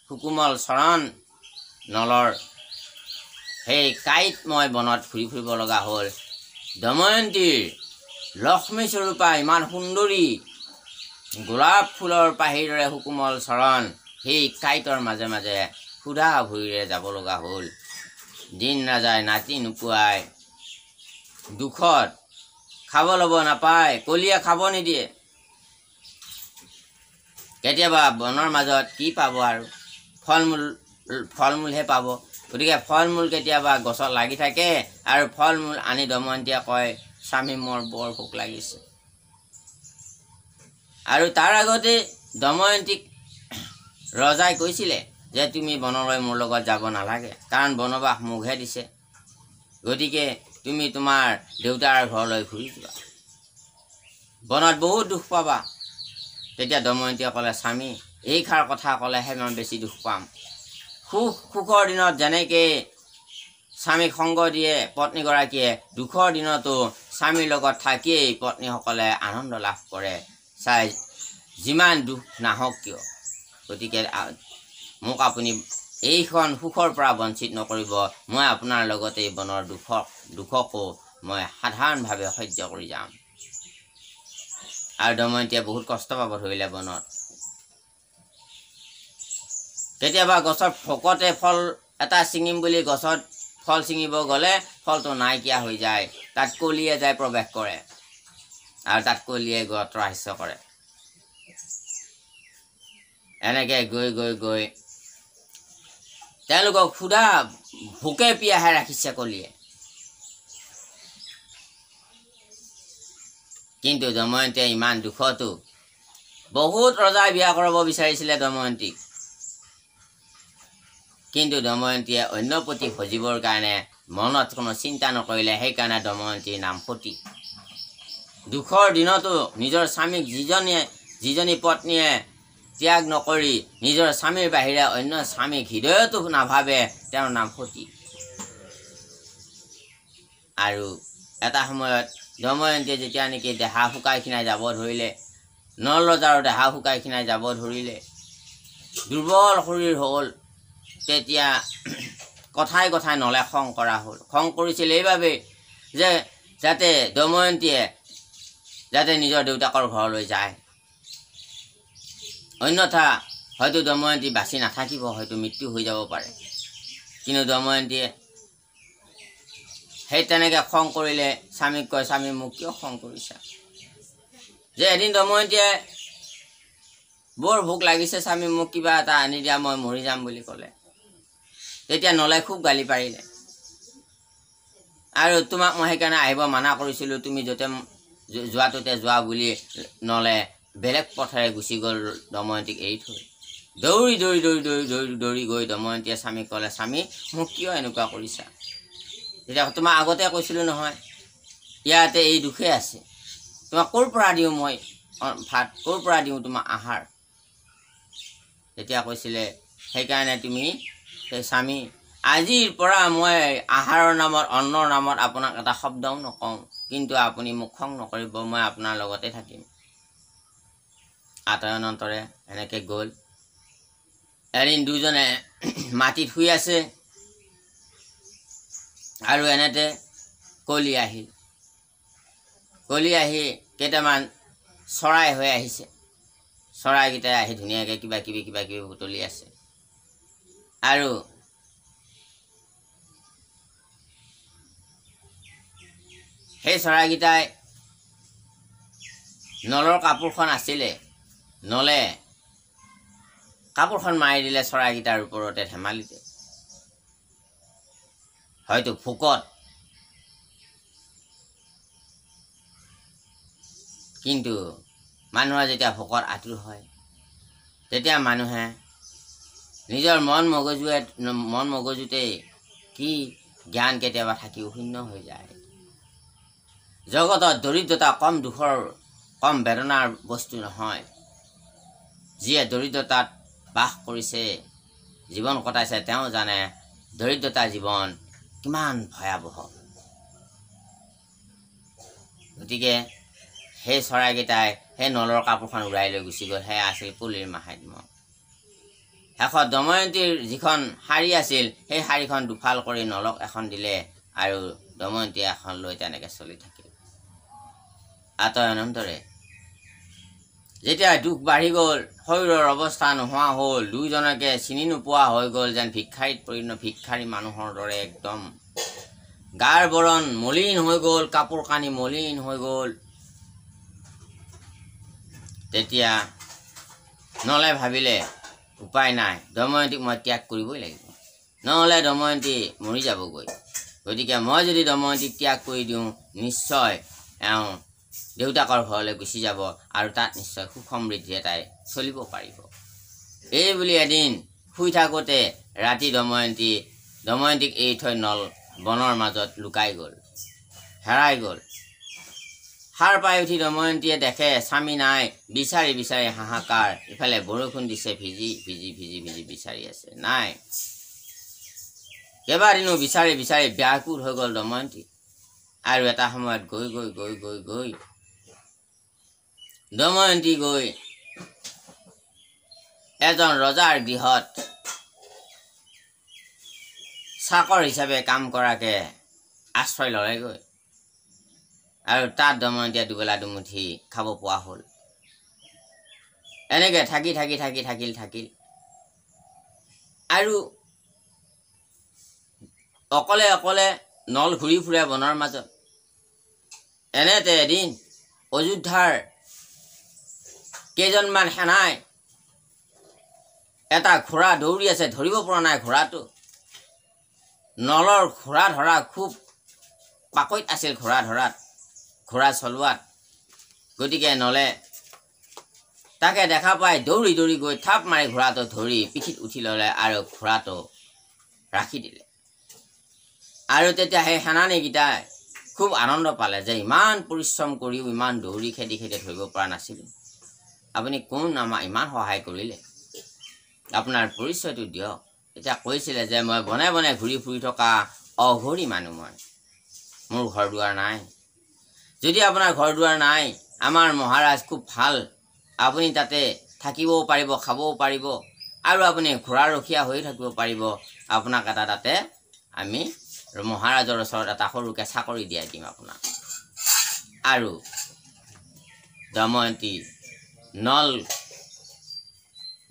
সুকোমল চৰণ নলৰ সেই কাঁইটময় বনত ঘূৰি ফুৰিব লগা হ'ল। দময়ন্তীৰ লক্ষ্মী স্বৰূপা ইমান সুন্দৰী গোলাপ ফুলৰ পাহিৰ দৰে সুকোমল চৰণ সেই কাঁইটৰ মাজে মাজে সুধা ভৰিৰে যাব লগা হ'ল। দিন নাযায় নাতি নোপোৱাই, দুখত খাব ল'ব নাপায়, কলিয়ে খাব নিদিয়ে। কেতিয়াবা বনৰ মাজত কি পাব আৰু ফল মূলহে পাব। গতিকে ফল মূল কেতিয়াবা গছত লাগি থাকে আৰু ফল মূল আনি দময়ন্তীয়ে কয়, স্বামী মোৰ বৰ ভোক লাগিছে। আৰু তাৰ আগতে দময়ন্তীক ৰজাই কৈছিলে যে তুমি বনলৈ মোৰ লগত যাব নালাগে, কাৰণ বনবাস মোকহে দিছে, গতিকে তুমি তোমাৰ দেউতাৰ ঘৰলৈ ঘূৰি যোৱা, বনত বহুত দুখ পাবা। তেতিয়া দময়ন্তীয়ে ক'লে, স্বামী এইষাৰ কথা ক'লেহে মই বেছি দুখ পাম। সুখৰ দিনত যেনেকৈ স্বামীক সংগ দিয়ে পত্নীগৰাকীয়ে, দুখৰ দিনতো স্বামীৰ লগত থাকিয়েই পত্নীসকলে আনন্দ লাভ কৰে, চাই যিমান দুখ নাহক কিয়। গতিকে মোক আপুনি এইখন সুখৰ পৰা বঞ্চিত নকৰিব, মই আপোনাৰ লগতে এই বনৰ দুখকো মই সাধাৰণভাৱে সহ্য কৰি যাম। আৰু দময়ন্তীয়ে বহুত কষ্ট পাব ধৰিলে বনত। কেতিয়াবা গছত ভকতে ফল এটা ছিঙিম বুলি গছত ফল ছিঙিব গ'লে ফলটো নাইকিয়া হৈ যায়, তাত কলিয়ে যায় প্ৰৱেশ কৰে আৰু তাত কলিয়ে গত ৰাহিস্য কৰে। এনেকৈ গৈ গৈ গৈ তেওঁলোকক ক্ষুধা ভোকে পিয়াহে ৰাখিছে কলিয়ে। কিন্তু দময়ন্তীয়ে ইমান দুখতো বহুত ৰজাই বিয়া কৰাব বিচাৰিছিলে দময়ন্তীক, কিন্তু দময়ন্তীয়ে অন্য পতি ভজিবৰ কাৰণে মনত কোনো চিন্তা নকৰিলে। সেইকাৰণে দময়ন্তীৰ নাম সতী। দুখৰ দিনতো নিজৰ স্বামীক যিজনী পত্নীয়ে ত্যাগ নকৰি নিজৰ স্বামীৰ বাহিৰে অন্য স্বামীক হৃদয়তো নাভাবে, তেওঁৰ নাম সতী। আৰু এটা সময়ত দময়ন্তীয়ে যেতিয়া নেকি দেহা শুকাই খিনাই যাব ধৰিলে, নল ৰজাৰো দেহা শুকাই খিনাই যাব ধৰিলে, দুৰ্বল শৰীৰ হ'ল, তেতিয়া কথাই কথাই নলে খং কৰা হ'ল। খং কৰিছিল এইবাবেই যে যাতে দময়ন্তীয়ে যাতে নিজৰ দেউতাকৰ ঘৰলৈ যায়, অন্যথা হয়তো দময়ন্তী বাচি নাথাকিব, হয়তো মৃত্যু হৈ যাব পাৰে। কিন্তু দময়ন্তীয়ে সেই তেনেকৈ খং কৰিলে। স্বামীক কয়, স্বামী মোক কিয় খং কৰিছা? যে এদিন দময়ন্তীয়ে বৰ ভোক লাগিছে, স্বামী মোক কিবা এটা আনি দিয়া, মই মৰি যাম বুলি ক'লে। তেতিয়া নলে খুব গালি পাৰিলে, আৰু তোমাক মই সেইকাৰণে আহিব মানা কৰিছিলোঁ, তুমি য'তে যোৱাটোতে যোৱা বুলি নলে বেলেগ পথেৰে গুচি গ'ল দময়ন্তীক এৰি থৈ। দৌৰি দৌৰি দৌৰি দৌৰি দৌৰি দৌৰি গৈ দময়ন্তীয়ে স্বামীক ক'লে, স্বামী মোক কিয় এনেকুৱা কৰিছা? তেতিয়া তোমাক আগতে কৈছিলোঁ নহয়, ইয়াতে এই দুখে আছে, তোমাক ক'ৰ পৰা দিওঁ মই ভাত, ক'ৰ পৰা দিওঁ তোমাক আহাৰ? তেতিয়া কৈছিলে, সেইকাৰণে তুমি স্বামী আজিৰ পৰা মই আহাৰৰ নামত অন্নৰ নামত আপোনাক এটা শব্দও নকওঁ, কিন্তু আপুনি মোক খং নকৰিব, মই আপোনাৰ লগতে থাকিম। আতয়নন্তৰে এনেকৈ গ'ল। এদিন দুজনে মাটিত শুই আছে আৰু এনেতে কলি আহিল। কলি আহি কেইটামান চৰাই হৈ আহিছে, চৰাইকেইটাই আহি ধুনীয়াকৈ কিবা কিবি বুটলি আছে। আৰু সেই চৰাইকেইটাই নলৰ কাপোৰখন আছিলে, নলে কাপোৰখন মাৰি দিলে চৰাইকেইটাৰ ওপৰতে ধেমালিতে। হয়তো ভোকত, কিন্তু মানুহৰ যেতিয়া ভোকত আতুৰ হয় তেতিয়া মানুহে নিজৰ মন মগজুতে কি জ্ঞান কেতিয়াবা থাকিও শূন্য হৈ যায়। জগতত দৰিদ্ৰতা কম দুখৰ কম বেদনাৰ বস্তু নহয়। যিয়ে দৰিদ্ৰতাত বাস কৰিছে জীৱন কটাইছে তেওঁ জানে দৰিদ্ৰতা জীৱন কিমান ভয়াৱহ। গতিকে সেই চৰাইকেইটাই সেই নলৰ কাপোৰখন উৰাই লৈ গুচি গ'ল। সেয়া আছিল পলীৰ মাহাত্ম্য। শেষত দময়ন্তীৰ যিখন শাৰী আছিল সেই শাৰীখন দুফাল কৰি নলক এখন দিলে আৰু দময়ন্তীয়ে এখন লৈ তেনেকৈ চলি থাকিল। আতয় অনন্তৰে যেতিয়া দুখ বাঢ়ি গ'ল, শৰীৰৰ অৱস্থা নোহোৱা হ'ল, দুয়োজনকে চিনি নোপোৱা হৈ গ'ল, যেন ভিক্ষাৰী মানুহৰ দৰে একদম গাৰ বৰণ মলিন হৈ গ'ল, কাপোৰ কানি মলিন হৈ গ'ল। তেতিয়া নলে ভাবিলে উপায় নাই, দময়ন্তীক মই ত্যাগ কৰিবই লাগিব, নহ'লে দময়ন্তী মৰি যাবগৈ। গতিকে মই যদি দময়ন্তীক ত্যাগ কৰি দিওঁ নিশ্চয় এওঁ দেউতাকৰ ঘৰলৈ গুচি যাব আৰু তাত নিশ্চয় সুখ সমৃদ্ধিৰে তাই চলিব পাৰিব। এই বুলি এদিন শুই থাকোঁতে ৰাতি দময়ন্তীক এৰি থৈ নল বনৰ মাজত লুকাই গ'ল, হেৰাই গ'ল। সাৰ পাই উঠি দময়ন্তীয়ে দেখে স্বামী নাই, বিচাৰি বিচাৰি হাহাকাৰ। ইফালে বৰষুণ দিছে, ভিজি ভিজি ভিজি ভিজি বিচাৰি আছে, নাই। কেইবাদিনো বিচাৰি বিচাৰি ব্যাকুল হৈ গ'ল দময়ন্তী। আৰু এটা সময়ত গৈ গৈ গৈ গৈ গৈ দময়ন্তী গৈ এজন ৰজাৰ গৃহত চাকৰ হিচাপে কাম কৰাকে আশ্ৰয় ল'লেগৈ। আৰু তাত দময়ন্তীয়ে দুবেলা দুমুঠি খাব পোৱা হ'ল। এনেকৈ থাকিল আৰু অকলে অকলে নল ঘূৰি ফুৰে বনৰ মাজত। এনেতে এদিন অযোধ্যাৰ কেইজনমান সেনাই এটা ঘোঁৰা দৌৰি আছে, ধৰিব পৰা নাই ঘোঁৰাটো। নলৰ ঘোঁৰা ধৰা খুব পাকৈত আছিল, ঘোঁৰা চলোৱাত। গতিকে নলে তাকে দেখা পাই দৌৰি দৌৰি গৈ থাপ মাৰি ঘোঁৰাটো ধৰি পিঠিত উঠি ল'লে আৰু ঘোঁৰাটো ৰাখি দিলে। আৰু তেতিয়া সেই সেনানীকেইটাই খুব আনন্দ পালে যে ইমান পৰিশ্ৰম কৰিও ইমান দৌৰি খেদি ধৰিব পৰা নাছিলোঁ। আপুনি কোন আমাক ইমান সহায় কৰিলে, আপোনাৰ পৰিচয়টো দিয়ক। এতিয়া কৈছিলে যে মই বনে বনে ঘূৰি ফুৰি থকা অঘৰী মানুহ, মোৰ ঘৰ দুৱাৰ নাই। যদি আপোনাৰ ঘৰ দুৱাৰ নাই, আমাৰ মহাৰাজ খুব ভাল, আপুনি তাতে থাকিবও পাৰিব, খাবও পাৰিব, আৰু আপুনি ঘোঁৰা ৰখীয়া হৈ থাকিব পাৰিব। আপোনাক এটা তাতে আমি মহাৰাজৰ ওচৰত এটা সৰুকৈ চাকৰি দিয়াই দিম আপোনাক। আৰু দময়ন্তী নল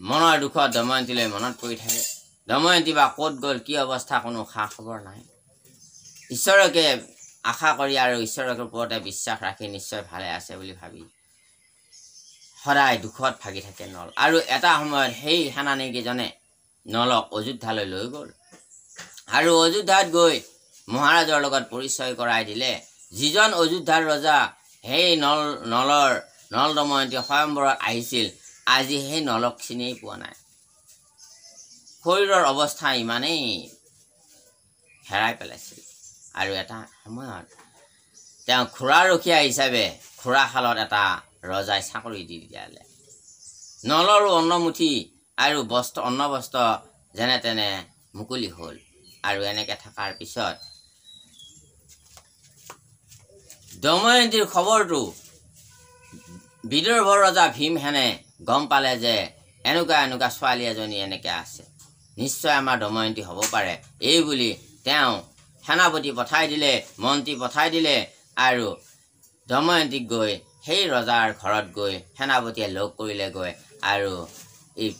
মনৰ দুখত দময়ন্তীলৈ মনত পৰি থাকে। দময়ন্তী বা ক'ত গ'ল, কি অৱস্থা, কোনো খা খবৰ নাই। ঈশ্বৰকে আশা কৰি আৰু ঈশ্বৰৰ ওপৰতে বিশ্বাস ৰাখি নিশ্চয় ভালে আছে বুলি ভাবি সদায় দুখত ভাগি থাকে নল। আৰু এটা সময়ত সেই সেনানীকেইজনে নলক অযোধ্যালৈ লৈ গ'ল আৰু অযোধ্যাত গৈ মহাৰাজৰ লগত পৰিচয় কৰাই দিলে। যিজন অযোধ্যাৰ ৰজা সেই নল দময়ন্তী স্বয়ম্বৰত আহিছিল, আজি সেই নলক চিনিয়েই পোৱা নাই। শৰীৰৰ অৱস্থা ইমানেই হেৰাই পেলাইছিল। আৰু এটা সময়ত তেওঁ ঘোঁৰা ৰখীয়া হিচাপে ঘোঁৰাশালত এটা ৰজাই চাকৰি দি দিয়ালে। নলৰো অন্নমুঠি আৰু অন্নবস্ত্ৰ যেনে তেনে মুকলি হ'ল। আৰু এনেকৈ থকাৰ পিছত দময়ন্তীৰ খবৰটো বিদৰ্ভৰ ৰজা ভীমসেনে গম পালে যে এনেকুৱা ছোৱালী এজনী এনেকৈ আছে, নিশ্চয় আমাৰ দময়ন্তী হ'ব পাৰে। এই বুলি তেওঁ সেনাপতি পঠাই দিলে, মন্ত্ৰী পঠাই দিলে, আৰু দময়ন্তীক গৈ সেই ৰজাৰ ঘৰত গৈ সেনাপতিয়ে লগ কৰিলেগৈ আৰু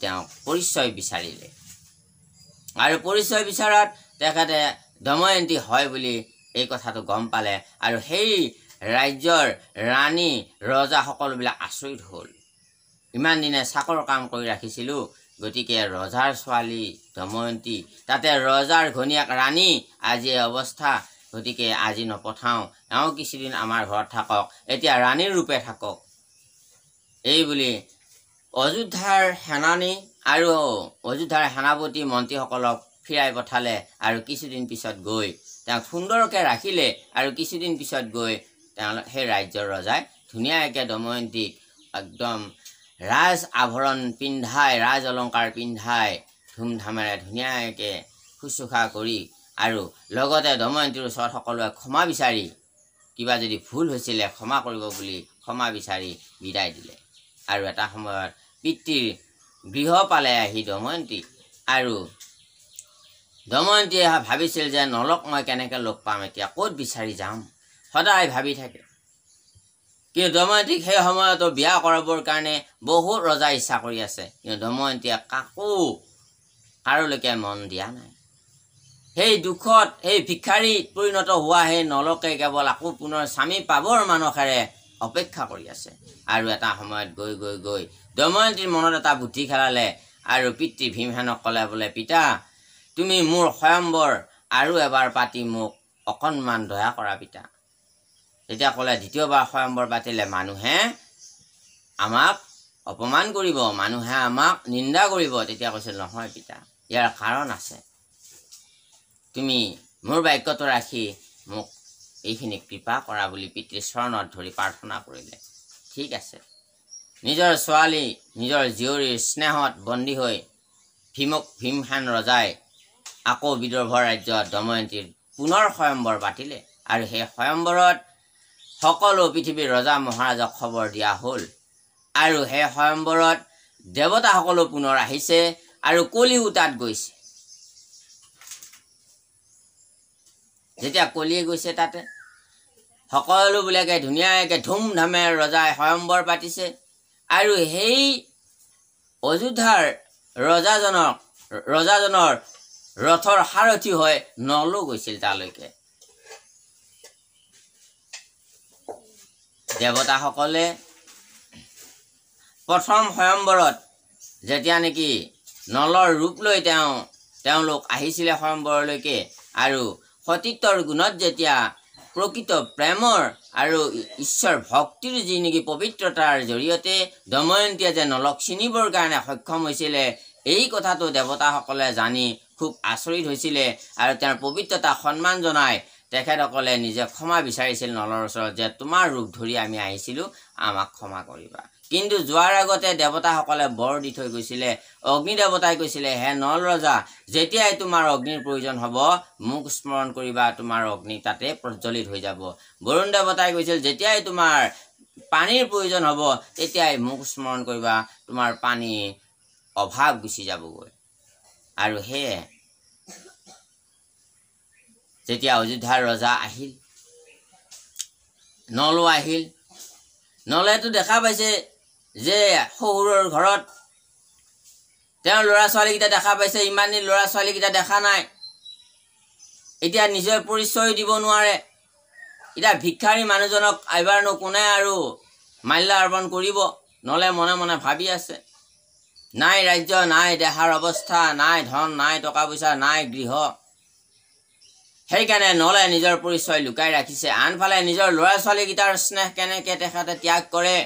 তেওঁক পৰিচয় বিচাৰিলে। আৰু পৰিচয় বিচৰাত তেখেতে দময়ন্তী হয় বুলি এই কথাটো গম পালে। আৰু সেই ৰাজ্যৰ ৰাণী ৰজা সকলোবিলাক আচৰিত হ'ল। ইমান দিনে চাকৰ কাম কৰি ৰাখিছিলোঁ, গতিকে ৰজাৰ ছোৱালী দময়ন্তী, তাতে ৰজাৰ ঘৈণীয়েক ৰাণী, আজি অৱস্থা। গতিকে আজি নপঠাওঁ, এওঁ কিছুদিন আমাৰ ঘৰত থাকক, এতিয়া ৰাণীৰ ৰূপে থাকক। এই বুলি অযোধ্যাৰ সেনানী আৰু অযোধ্যাৰ সেনাপতি মন্ত্ৰীসকলক ফিৰাই পঠালে আৰু কিছুদিন পিছত গৈ তেওঁক সুন্দৰকৈ ৰাখিলে আৰু কিছুদিন পিছত গৈ সেই ৰাজ্যৰ ৰজাই ধুনীয়াকৈ দময়ন্তীক একদম ৰাজ আভৰণ পিন্ধাই ৰাজ অলংকাৰ পিন্ধাই ধুমধামেৰে ধুনীয়াকৈ শুশ্ৰূষা কৰি আৰু লগতে দময়ন্তীৰ ওচৰত সকলোৱে ক্ষমা বিচাৰি কিবা যদি ভুল হৈছিলে ক্ষমা কৰিব বুলি ক্ষমা বিচাৰি বিদায় দিলে। আৰু এটা সময়ত পিতৃৰ গৃহ পালে আহি দময়ন্তী আৰু দময়ন্তীয়ে ভাবিছিল যে নলক মই কেনেকৈ লগ পাম, এতিয়া ক'ত বিচাৰি যাম, সদায় ভাবি থাকে। কিন্তু দময়ন্তীক সেই সময়তো বিয়া কৰাবৰ কাৰণে বহুত ৰজাই ইচ্ছা কৰি আছে, কিন্তু দময়ন্তীয়ে কাৰোলৈকে মন দিয়া নাই। সেই দুখত সেই ভিক্ষাৰীত পৰিণত হোৱা সেই নলকে কেৱল আকৌ পুনৰ স্বামী পাবৰ মানসেৰে অপেক্ষা কৰি আছে। আৰু এটা সময়ত গৈ গৈ গৈ দময়ন্তীৰ মনত এটা বুদ্ধি খেলালে আৰু পিতৃ ভীমসেনক ক'লে, বোলে পিতা তুমি মোৰ স্বয়ম্বৰ আৰু এবাৰ পাতি মোক অকণমান দয়া কৰা পিতা। তেতিয়া ক'লে দ্বিতীয়বাৰ স্বয়ম্বৰ পাতিলে মানুহে আমাক অপমান কৰিব, মানুহে আমাক নিন্দা কৰিব। তেতিয়া কৈছিল নহয় পিতা, ইয়াৰ কাৰণ আছে, তুমি মোৰ বাক্যটো ৰাখি মোক এইখিনি কৃপা কৰা বুলি পিতৃৰ চৰণত ধৰি প্ৰাৰ্থনা কৰিলে। ঠিক আছে। নিজৰ ছোৱালী নিজৰ জীয়ৰীৰ স্নেহত বন্দী হৈ ভীমসেন ৰজাই আকৌ বিদৰ্ভৰ ৰাজ্যত দময়ন্তীৰ পুনৰ স্বয়ম্বৰ পাতিলে আৰু সেই স্বয়ম্বৰত সকলো পৃথিৱীৰ ৰজা মহাৰাজক খবৰ দিয়া হ'ল। আৰু সেই স্বয়ম্বৰত দেৱতাসকলো পুনৰ আহিছে আৰু কলিও তাত গৈছে। যেতিয়া কলিয়ে গৈছে তাতে সকলোবিলাকে ধুনীয়াকৈ ধুমধামেৰে ৰজাই স্বয়ম্বৰ পাতিছে। আৰু সেই অযোধ্যাৰ ৰজাজনৰ ৰথৰ সাৰথি হৈ নলো গৈছিল তালৈকে। দেৱতাসকলে প্ৰথম স্বয়ম্বৰত যেতিয়া নেকি নলৰ ৰূপ লৈ তেওঁলোক আহিছিলে স্বয়ম্বৰলৈকে আৰু সতীত্বৰ গুণত যেতিয়া প্ৰকৃত প্ৰেমৰ আৰু ঈশ্বৰ ভক্তিৰ যি নেকি পবিত্ৰতাৰ জৰিয়তে দময়ন্তীয়ে যে নলক চিনিবৰ কাৰণে সক্ষম হৈছিলে, এই কথাটো দেৱতাসকলে জানি খুব আচৰিত হৈছিলে আৰু তেওঁৰ পবিত্ৰতা সন্মান জনাই তেখেতসকলে নিজে ক্ষমা বিচাৰিছিল নলৰ ওচৰত যে তোমাৰ ৰূপ ধৰি আমি আহিছিলোঁ, আমাক ক্ষমা কৰিবা। কিন্তু যোৱাৰ আগতে দেৱতাসকলে বৰ দি থৈ গৈছিলে। অগ্নি দেৱতাই কৈছিলে, হে নল ৰজা, যেতিয়াই তোমাৰ অগ্নিৰ প্ৰয়োজন হ'ব মোক স্মৰণ কৰিবা, তোমাৰ অগ্নি তাতে প্ৰজ্বলিত হৈ যাব। বৰুণ দেৱতাই কৈছিল, যেতিয়াই তোমাৰ পানীৰ প্ৰয়োজন হ'ব তেতিয়াই মোক স্মৰণ কৰিবা, তোমাৰ পানীৰ অভাৱ গুচি যাবগৈ। আৰু সেয়ে যেতিয়া অযোধ্যাৰ ৰজা আহিল, নলো আহিল, নলেতো দেখা পাইছে যে শহুৰৰ ঘৰত তেওঁৰ ল'ৰা ছোৱালীকেইটা দেখা পাইছে, ইমান দিন ল'ৰা ছোৱালীকেইটা দেখা নাই। এতিয়া নিজৰ পৰিচয় দিব নোৱাৰে। এতিয়া ভিক্ষাৰী মানুহজনক এইবাৰনো কোনে আৰু মাল্য অৰ্পণ কৰিব? নলে মনে মনে ভাবি আছে, নাই ৰাজ্য, নাই দেহাৰ অৱস্থা, নাই ধন, নাই টকা পইচা, নাই গৃহ। সেইকাৰণে নলে নিজৰ পৰিচয় লুকাই ৰাখিছে। আনফালে নিজৰ ল'ৰা ছোৱালীকেইটাৰ স্নেহ কেনেকৈ তেখেতে ত্যাগ কৰে।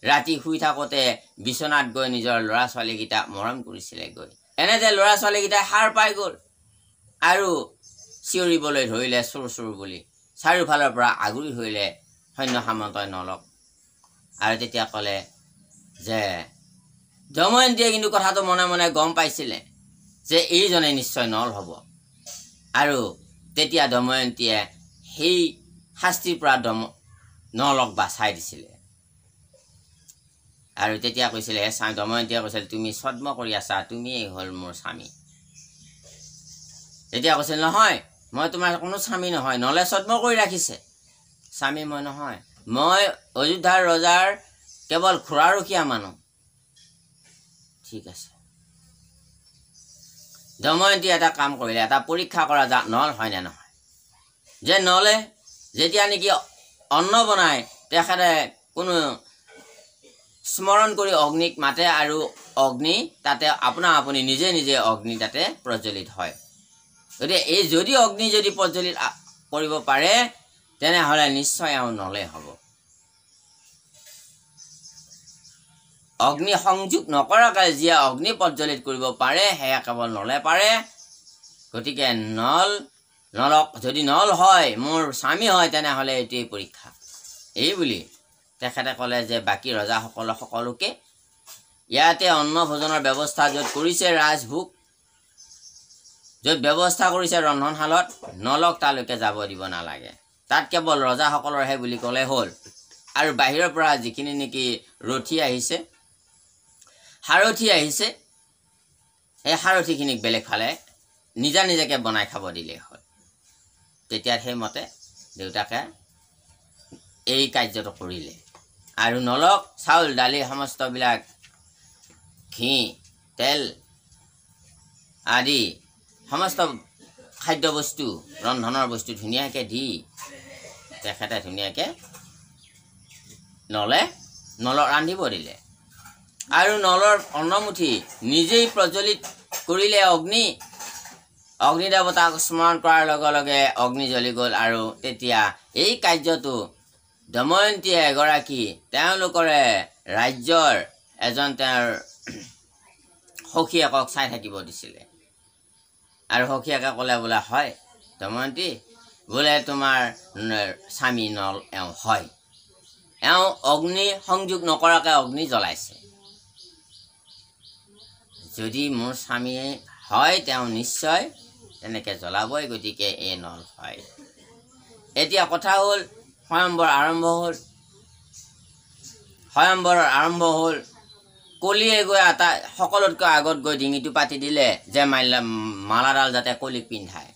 ৰাতি শুই থাকোঁতে বিচনাত গৈ নিজৰ ল'ৰা ছোৱালীকেইটা মৰম কৰিছিলে। গৈ এনেতে ল'ৰা ছোৱালীকেইটাই সাৰ পাই গ'ল আৰু চিঞৰিবলৈ ধৰিলে চোৰ চোৰ বুলি। চাৰিওফালৰ পৰা আগুৰি ধৰিলে সৈন্য সামন্তই নলক। আৰু তেতিয়া ক'লে যে দময়ন্তীয়ে কিন্তু কথাটো মনে মনে গম পাইছিলে যে এইজনে নিশ্চয় নল হ'ব। আৰু তেতিয়া দময়ন্তীয়ে সেই শাস্তিৰ পৰা নলক বাচাই দিছিলে। আৰু তেতিয়া কৈছিলে, দময়ন্তীয়ে কৈছিল, তুমি ছদ্ম কৰি আছা, তুমিয়েই হ'ল মোৰ স্বামী। তেতিয়া কৈছিল, নহয়, মই তোমাৰ কোনো স্বামী নহয়, নলে ছদ্ম কৰি ৰাখিছে, স্বামী মই নহয়, মই অযোধ্যাৰ ৰজাৰ কেৱল খুৰাৰখীয়া মানুহ। ঠিক আছে। দময়ন্তী এটা কাম কৰিলে, এটা পৰীক্ষা কৰা নল হয়নে নহয়। যে নলে যেতিয়া নেকি অন্ন বনায় তেখেতে কোনো স্মৰণ কৰি অগ্নিক মাতে আৰু অগ্নি তাতে আপোনা আপুনি নিজে নিজে অগ্নি তাতে প্ৰজ্বলিত হয়। গতিকে এই যদি অগ্নি যদি প্ৰজ্বলিত কৰিব পাৰে তেনেহ'লে নিশ্চয় আৰু নলে হ'ব। অগ্নি সংযোগ নকৰাকৈ যিয়ে অগ্নি প্ৰজ্বলিত কৰিব পাৰে সেয়া কেৱল নলে পাৰে। গতিকে নলক যদি নল হয় মোৰ স্বামী হয় তেনেহ'লে এইটোৱেই পৰীক্ষা। এই বুলি তেখেতে ক'লে যে বাকী ৰজাসকল সকলোকে ইয়াতে অন্ন ভোজনৰ ব্যৱস্থা য'ত কৰিছে ৰাজভোগ য'ত ব্যৱস্থা কৰিছে ৰন্ধনশালত নলক তালৈকে যাব দিব নালাগে। তাত কেৱল ৰজাসকলৰহে বুলি ক'লে হ'ল। আৰু বাহিৰৰ পৰা যিখিনি নেকি ৰথী আহিছে সাৰথী আহিছে সেই সাৰথীখিনিক বেলেগ ফালে নিজা নিজাকৈ বনাই খাব দিলেই হ'ল। তেতিয়া সেইমতে দেউতাকে এই কাৰ্যটো কৰিলে। আৰু নলক চাউল দালি সমস্তবিলাক ঘি তেল আদি সমস্ত খাদ্য বস্তু ৰন্ধনৰ বস্তু ধুনীয়াকৈ দি তেখেতে ধুনীয়াকৈ নলক ৰান্ধিব দিলে। আৰু নলৰ অন্নমুঠি নিজেই প্ৰজ্বলিত কৰিলে অগ্নি দেৱতাক স্মৰণ কৰাৰ লগে লগে অগ্নি জ্বলি গ'ল। আৰু তেতিয়া এই কাৰ্যটো দময়ন্তীয়ে এগৰাকী তেওঁলোকৰে ৰাজ্যৰ এজন তেওঁৰ সখীয়েকক চাই থাকিব দিছিলে। আৰু সখীয়েকে ক'লে বোলে হয় দময়ন্তী বোলে তোমাৰ স্বামী নল এওঁ হয়, এওঁ অগ্নি সংযোগ নকৰাকৈ অগ্নি জ্বলাইছে। যদি মোৰ স্বামী হয় তেওঁ নিশ্চয় তেনেকৈ জ্বলাবই। গতিকে এই নল হয়। এতিয়া কথা হ'ল স্বয়ম্বৰ আৰম্ভ হ'ল। কলিয়ে গৈ এটা সকলোতকৈ আগত গৈ ডিঙিটো পাতি দিলে যে মালাডাল যাতে কলিক পিন্ধায়।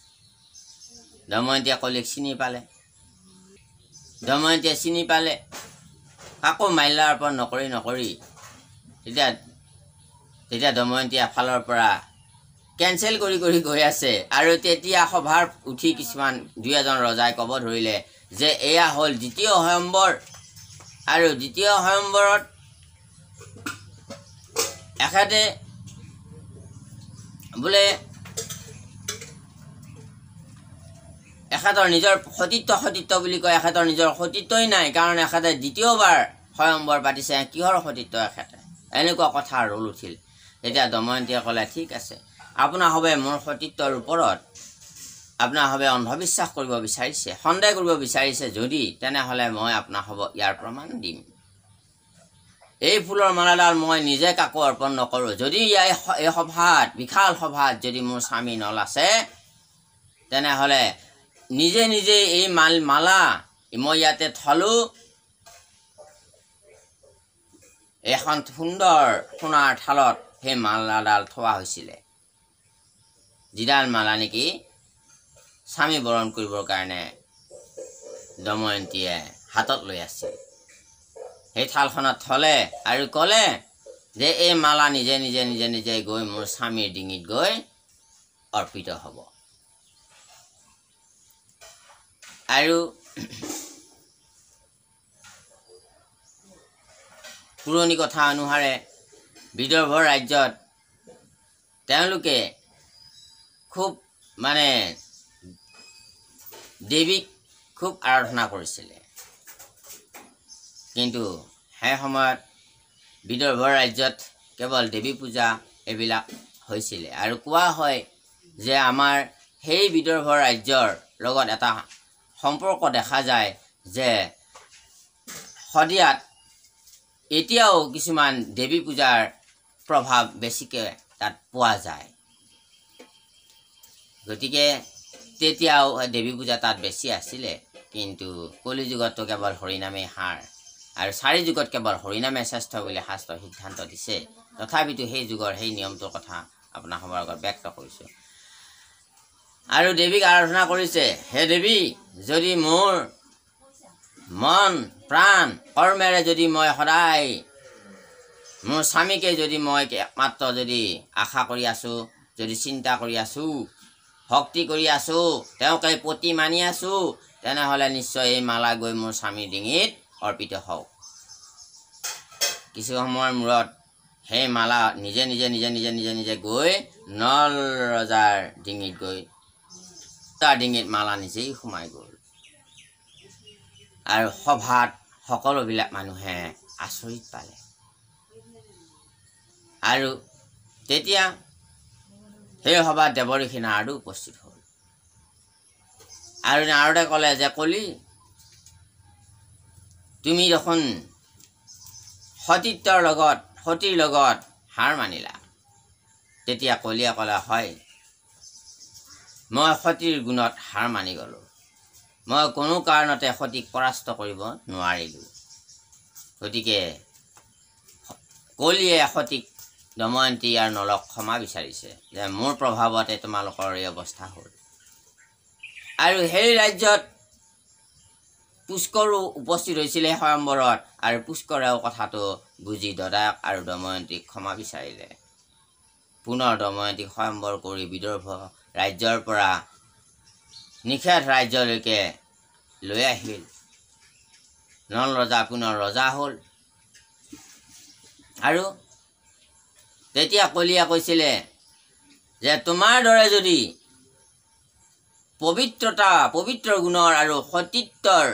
দময়ন্তীয়ে কলিক চিনি পালে কাকো মাল্য অৰ্পণ নকৰি তেতিয়া দময়ন্তীয়ে এফালৰ পৰা কেঞ্চেল কৰি গৈ আছে। আৰু তেতিয়া সভাৰ উঠি কিছুমান দুই এজন ৰজাই ক'ব ধৰিলে যে এয়া হ'ল দ্বিতীয় স্বয়ম্বৰ। আৰু দ্বিতীয় স্বয়ম্বৰত এখেতে বোলে এখেতৰ নিজৰ সতীত্ব বুলি কয়। এখেতৰ নিজৰ সতীত্বই নাই, কাৰণ এখেতে দ্বিতীয়বাৰ স্বয়ম্বৰ পাতিছে। কিহৰ সতীত্ব এখেতে? এনেকুৱা কথা ৰোল উঠিল। তেতিয়া দময়ন্তীয়ে ক'লে ঠিক আছে, আপোনাৰ হবে মোৰ সতীত্বৰ ওপৰত আপোনাৰ হবে অন্ধবিশ্বাস কৰিব বিচাৰিছে, সন্দেহ কৰিব বিচাৰিছে যদি, তেনেহ'লে মই আপোনাৰ হ'ব ইয়াৰ প্ৰমাণ দিম। এই ফুলৰ মালাডাল মই নিজে কাকো অৰ্পণ নকৰোঁ। যদি এই সভাত বিশাল সভাত যদি মোৰ স্বামী নল আছে তেনেহ'লে নিজে এই মালা মই ইয়াতে থলোঁ। এখন সুন্দৰ সোণাৰ থালত সেই মালাডাল থোৱা হৈছিলে, যিডাল মালা নেকি স্বামী বৰণ কৰিবৰ কাৰণে দময়ন্তীয়ে হাতত লৈ আছিল। সেই থালখনত থলে আৰু ক'লে যে এই মালা নিজে গৈ মোৰ স্বামীৰ ডিঙিত গৈ অৰ্পিত হ'ব। আৰু পুৰণি কথা অনুসাৰে বিদৰ্ভৰ ৰাজ্যত তেওঁলোকে খুব দেৱীক খুব আৰাধনা কৰিছিলে। কিন্তু সেই সময়ত বিদৰ্ভৰ ৰাজ্যত কেৱল দেৱী পূজা এইবিলাক হৈছিলে। আৰু কোৱা হয় যে আমাৰ সেই বিদৰ্ভৰ ৰাজ্যৰ লগত এটা সম্পৰ্ক দেখা যায় যে শদিয়াত এতিয়াও কিছুমান দেৱী পূজাৰ প্ৰভাৱ বেছিকৈ তাত পোৱা যায়। গতিকে তেতিয়াও দেৱী পূজা তাত বেছি আছিলে। কিন্তু কলি যুগততো কেৱল হৰিনামেই সাৰ, আৰু 4 যুগত কেৱল হৰিনামে শ্ৰেষ্ঠ বুলি শাস্ত্ৰ সিদ্ধান্ত দিছে। তথাপিতো সেই যুগৰ সেই নিয়মটোৰ কথা আপোনালোকৰ আগত ব্যক্ত কৰিছোঁ। আৰু দেৱীক আৰাধনা কৰিছে, হে দেৱী, যদি মোৰ মন প্ৰাণ কৰ্মেৰে যদি মই সদায় মোৰ স্বামীকে যদি মই একমাত্ৰ যদি আশা কৰি আছোঁ, যদি চিন্তা কৰি আছোঁ, ভক্তি কৰি আছোঁ, তেওঁকে পতি মানি আছোঁ, তেনেহ'লে নিশ্চয় এই মালা গৈ মোৰ স্বামীৰ ডিঙিত অৰ্পিত হওক। কিছু সময়ৰ মূৰত সেই মালা নিজে গৈ নল ৰজাৰ ডিঙিত গৈ তাৰ ডিঙিত মালা নিজেই সোমাই গ'ল। আৰু সভাত সকলোবিলাক মানুহে আচৰিত পালে। আৰু তেতিয়া সেই সভাত দেৱঋষি নাৰদো উপস্থিত হ'ল আৰু নাৰদে ক'লে যে কলি তুমি দেখোন সতীৰ লগত হাৰ মানিলা। তেতিয়া কলিয়ে ক'লে হয় মই সতীৰ গুণত হাৰ মানি গ'লোঁ। মই কোনো কাৰণতে সতীক পৰাস্ত কৰিব নোৱাৰিলোঁ। গতিকে কলিয়ে সতীক দময়ন্তী আৰু নলক ক্ষমা বিচাৰিছে যে মোৰ প্ৰভাৱতে তোমালোকৰ এই অৱস্থা হ'ল। আৰু সেই ৰাজ্যত পুষ্কৰো উপস্থিত হৈছিলে স্বয়ম্বৰত আৰু পুষ্কৰেও কথাটো বুজি দদায়ক আৰু দময়ন্তীক ক্ষমা বিচাৰিলে। পুনৰ দময়ন্তীক স্বয়ম্বৰ কৰি বিদৰ্ভ ৰাজ্যৰ পৰা নিষেধ ৰাজ্যলৈকে লৈ আহিল। নল ৰজা পুনৰ ৰজা হ'ল। আৰু তেতিয়া কলিয়ে কৈছিলে যে তোমাৰ দৰে যদি পবিত্ৰ গুণৰ আৰু সতীত্বৰ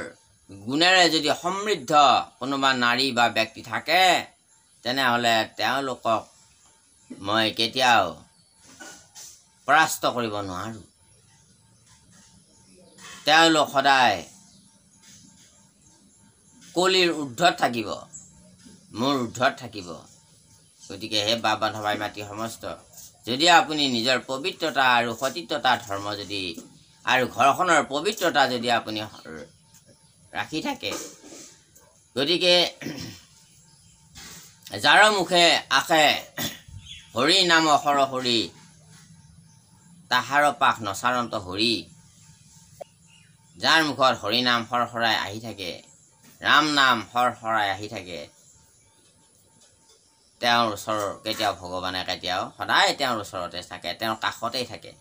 গুণেৰে যদি সমৃদ্ধ কোনোবা নাৰী বা ব্যক্তি থাকে তেনেহ'লে তেওঁলোকক মই কেতিয়াও পৰাস্ত কৰিব নোৱাৰোঁ। তেওঁলোক সদায় কলিৰ ঊৰ্ধত থাকিব, মোৰ ঊৰ্ধত থাকিব। গতিকে হে বাবা ভাই মাতি সমস্ত যদি আপুনি নিজৰ পবিত্ৰতা আৰু সতীত্বতা ধৰ্ম যদি আৰু ঘৰখনৰ পবিত্ৰতা যদি আপুনি ৰাখি থাকে, গতিকে যাৰ মুখে আশে হৰি নাম সৰহৰি তাহাৰ পাশ নচাৰন্ত হৰি, যাৰ মুখত হৰি নাম সৰসৰাই আহি থাকে, ৰাম নাম সৰসৰাই আহি থাকে, তেওঁৰ ওচৰৰ কেতিয়াও ভগৱানে কেতিয়াও সদায় তেওঁৰ ওচৰতে থাকে, তেওঁৰ কাষতেই থাকে।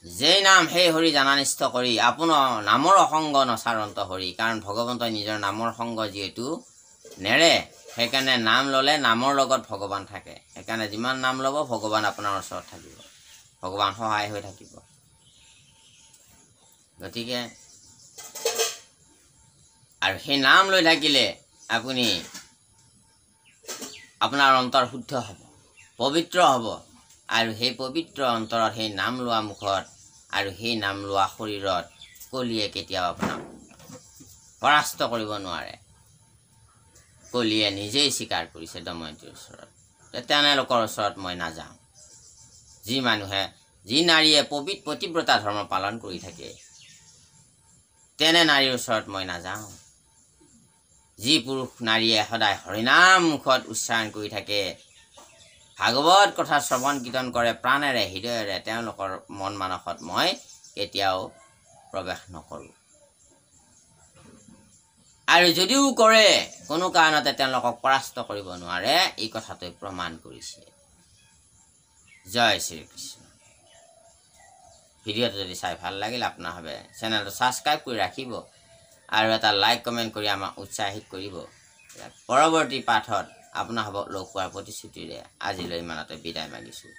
যেই নাম সেই হৰি জানানিষ্ঠ কৰি আপোনাৰ নামৰ সংগ নচাৰন্ত হৰি। কাৰণ ভগৱন্তই নিজৰ নামৰ সংগ যিহেতু নেৰে, সেইকাৰণে নাম ল'লে নামৰ লগত ভগৱান থাকে। সেইকাৰণে যিমান নাম ল'ব ভগৱান আপোনাৰ ওচৰত থাকিব, ভগৱান সহায় হৈ থাকিব। গতিকে আৰু সেই নাম লৈ থাকিলে আপুনি আপোনাৰ অন্তৰ শুদ্ধ হ'ব, পবিত্ৰ হ'ব। আৰু সেই পবিত্ৰ অন্তৰত সেই নাম লোৱা মুখত আৰু সেই নাম লোৱা শৰীৰত কলিয়ে কেতিয়াও আপোনাক পৰাস্ত কৰিব নোৱাৰে। কলিয়ে নিজেই স্বীকাৰ কৰিছে দময়ন্তীৰ ওচৰত যে তেওঁলোকৰ ওচৰত মই নাযাওঁ। যি নাৰীয়ে পতিব্ৰতা ধৰ্ম পালন কৰি থাকে তেনে নাৰীৰ ওচৰত মই নাযাওঁ। যি পুৰুষ নাৰীয়ে সদায় হৰিনাম মুখত উচ্চাৰণ কৰি থাকে, ভাগৱত কথা শ্ৰৱণ কীৰ্তন কৰে প্ৰাণেৰে হৃদয়েৰে, তেওঁলোকৰ মন মানসত মই কেতিয়াও প্ৰৱেশ নকৰোঁ। আৰু যদিও কৰে কোনো কাৰণতে তেওঁলোকক পৰাস্ত কৰিব নোৱাৰে, এই কথাটোৱে প্ৰমাণ কৰিছে। জয় শ্ৰীকৃষ্ণ। ভিডিঅ'টো যদি চাই ভাল লাগিল আপোনাৰ হবে চেনেলটো ছাবস্ক্ৰাইব কৰি ৰাখিব আৰু এটা লাইক কমেণ্ট কৰি আমাক উৎসাহিত কৰিব। পৰৱৰ্তী পাঠত আপোনাৰ হ'ব লগ পোৱাৰ প্ৰতিশ্ৰুতিৰে আজিলৈ ইমানতে বিদায় মাগিছোঁ।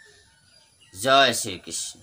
জয় শ্ৰীকৃষ্ণ।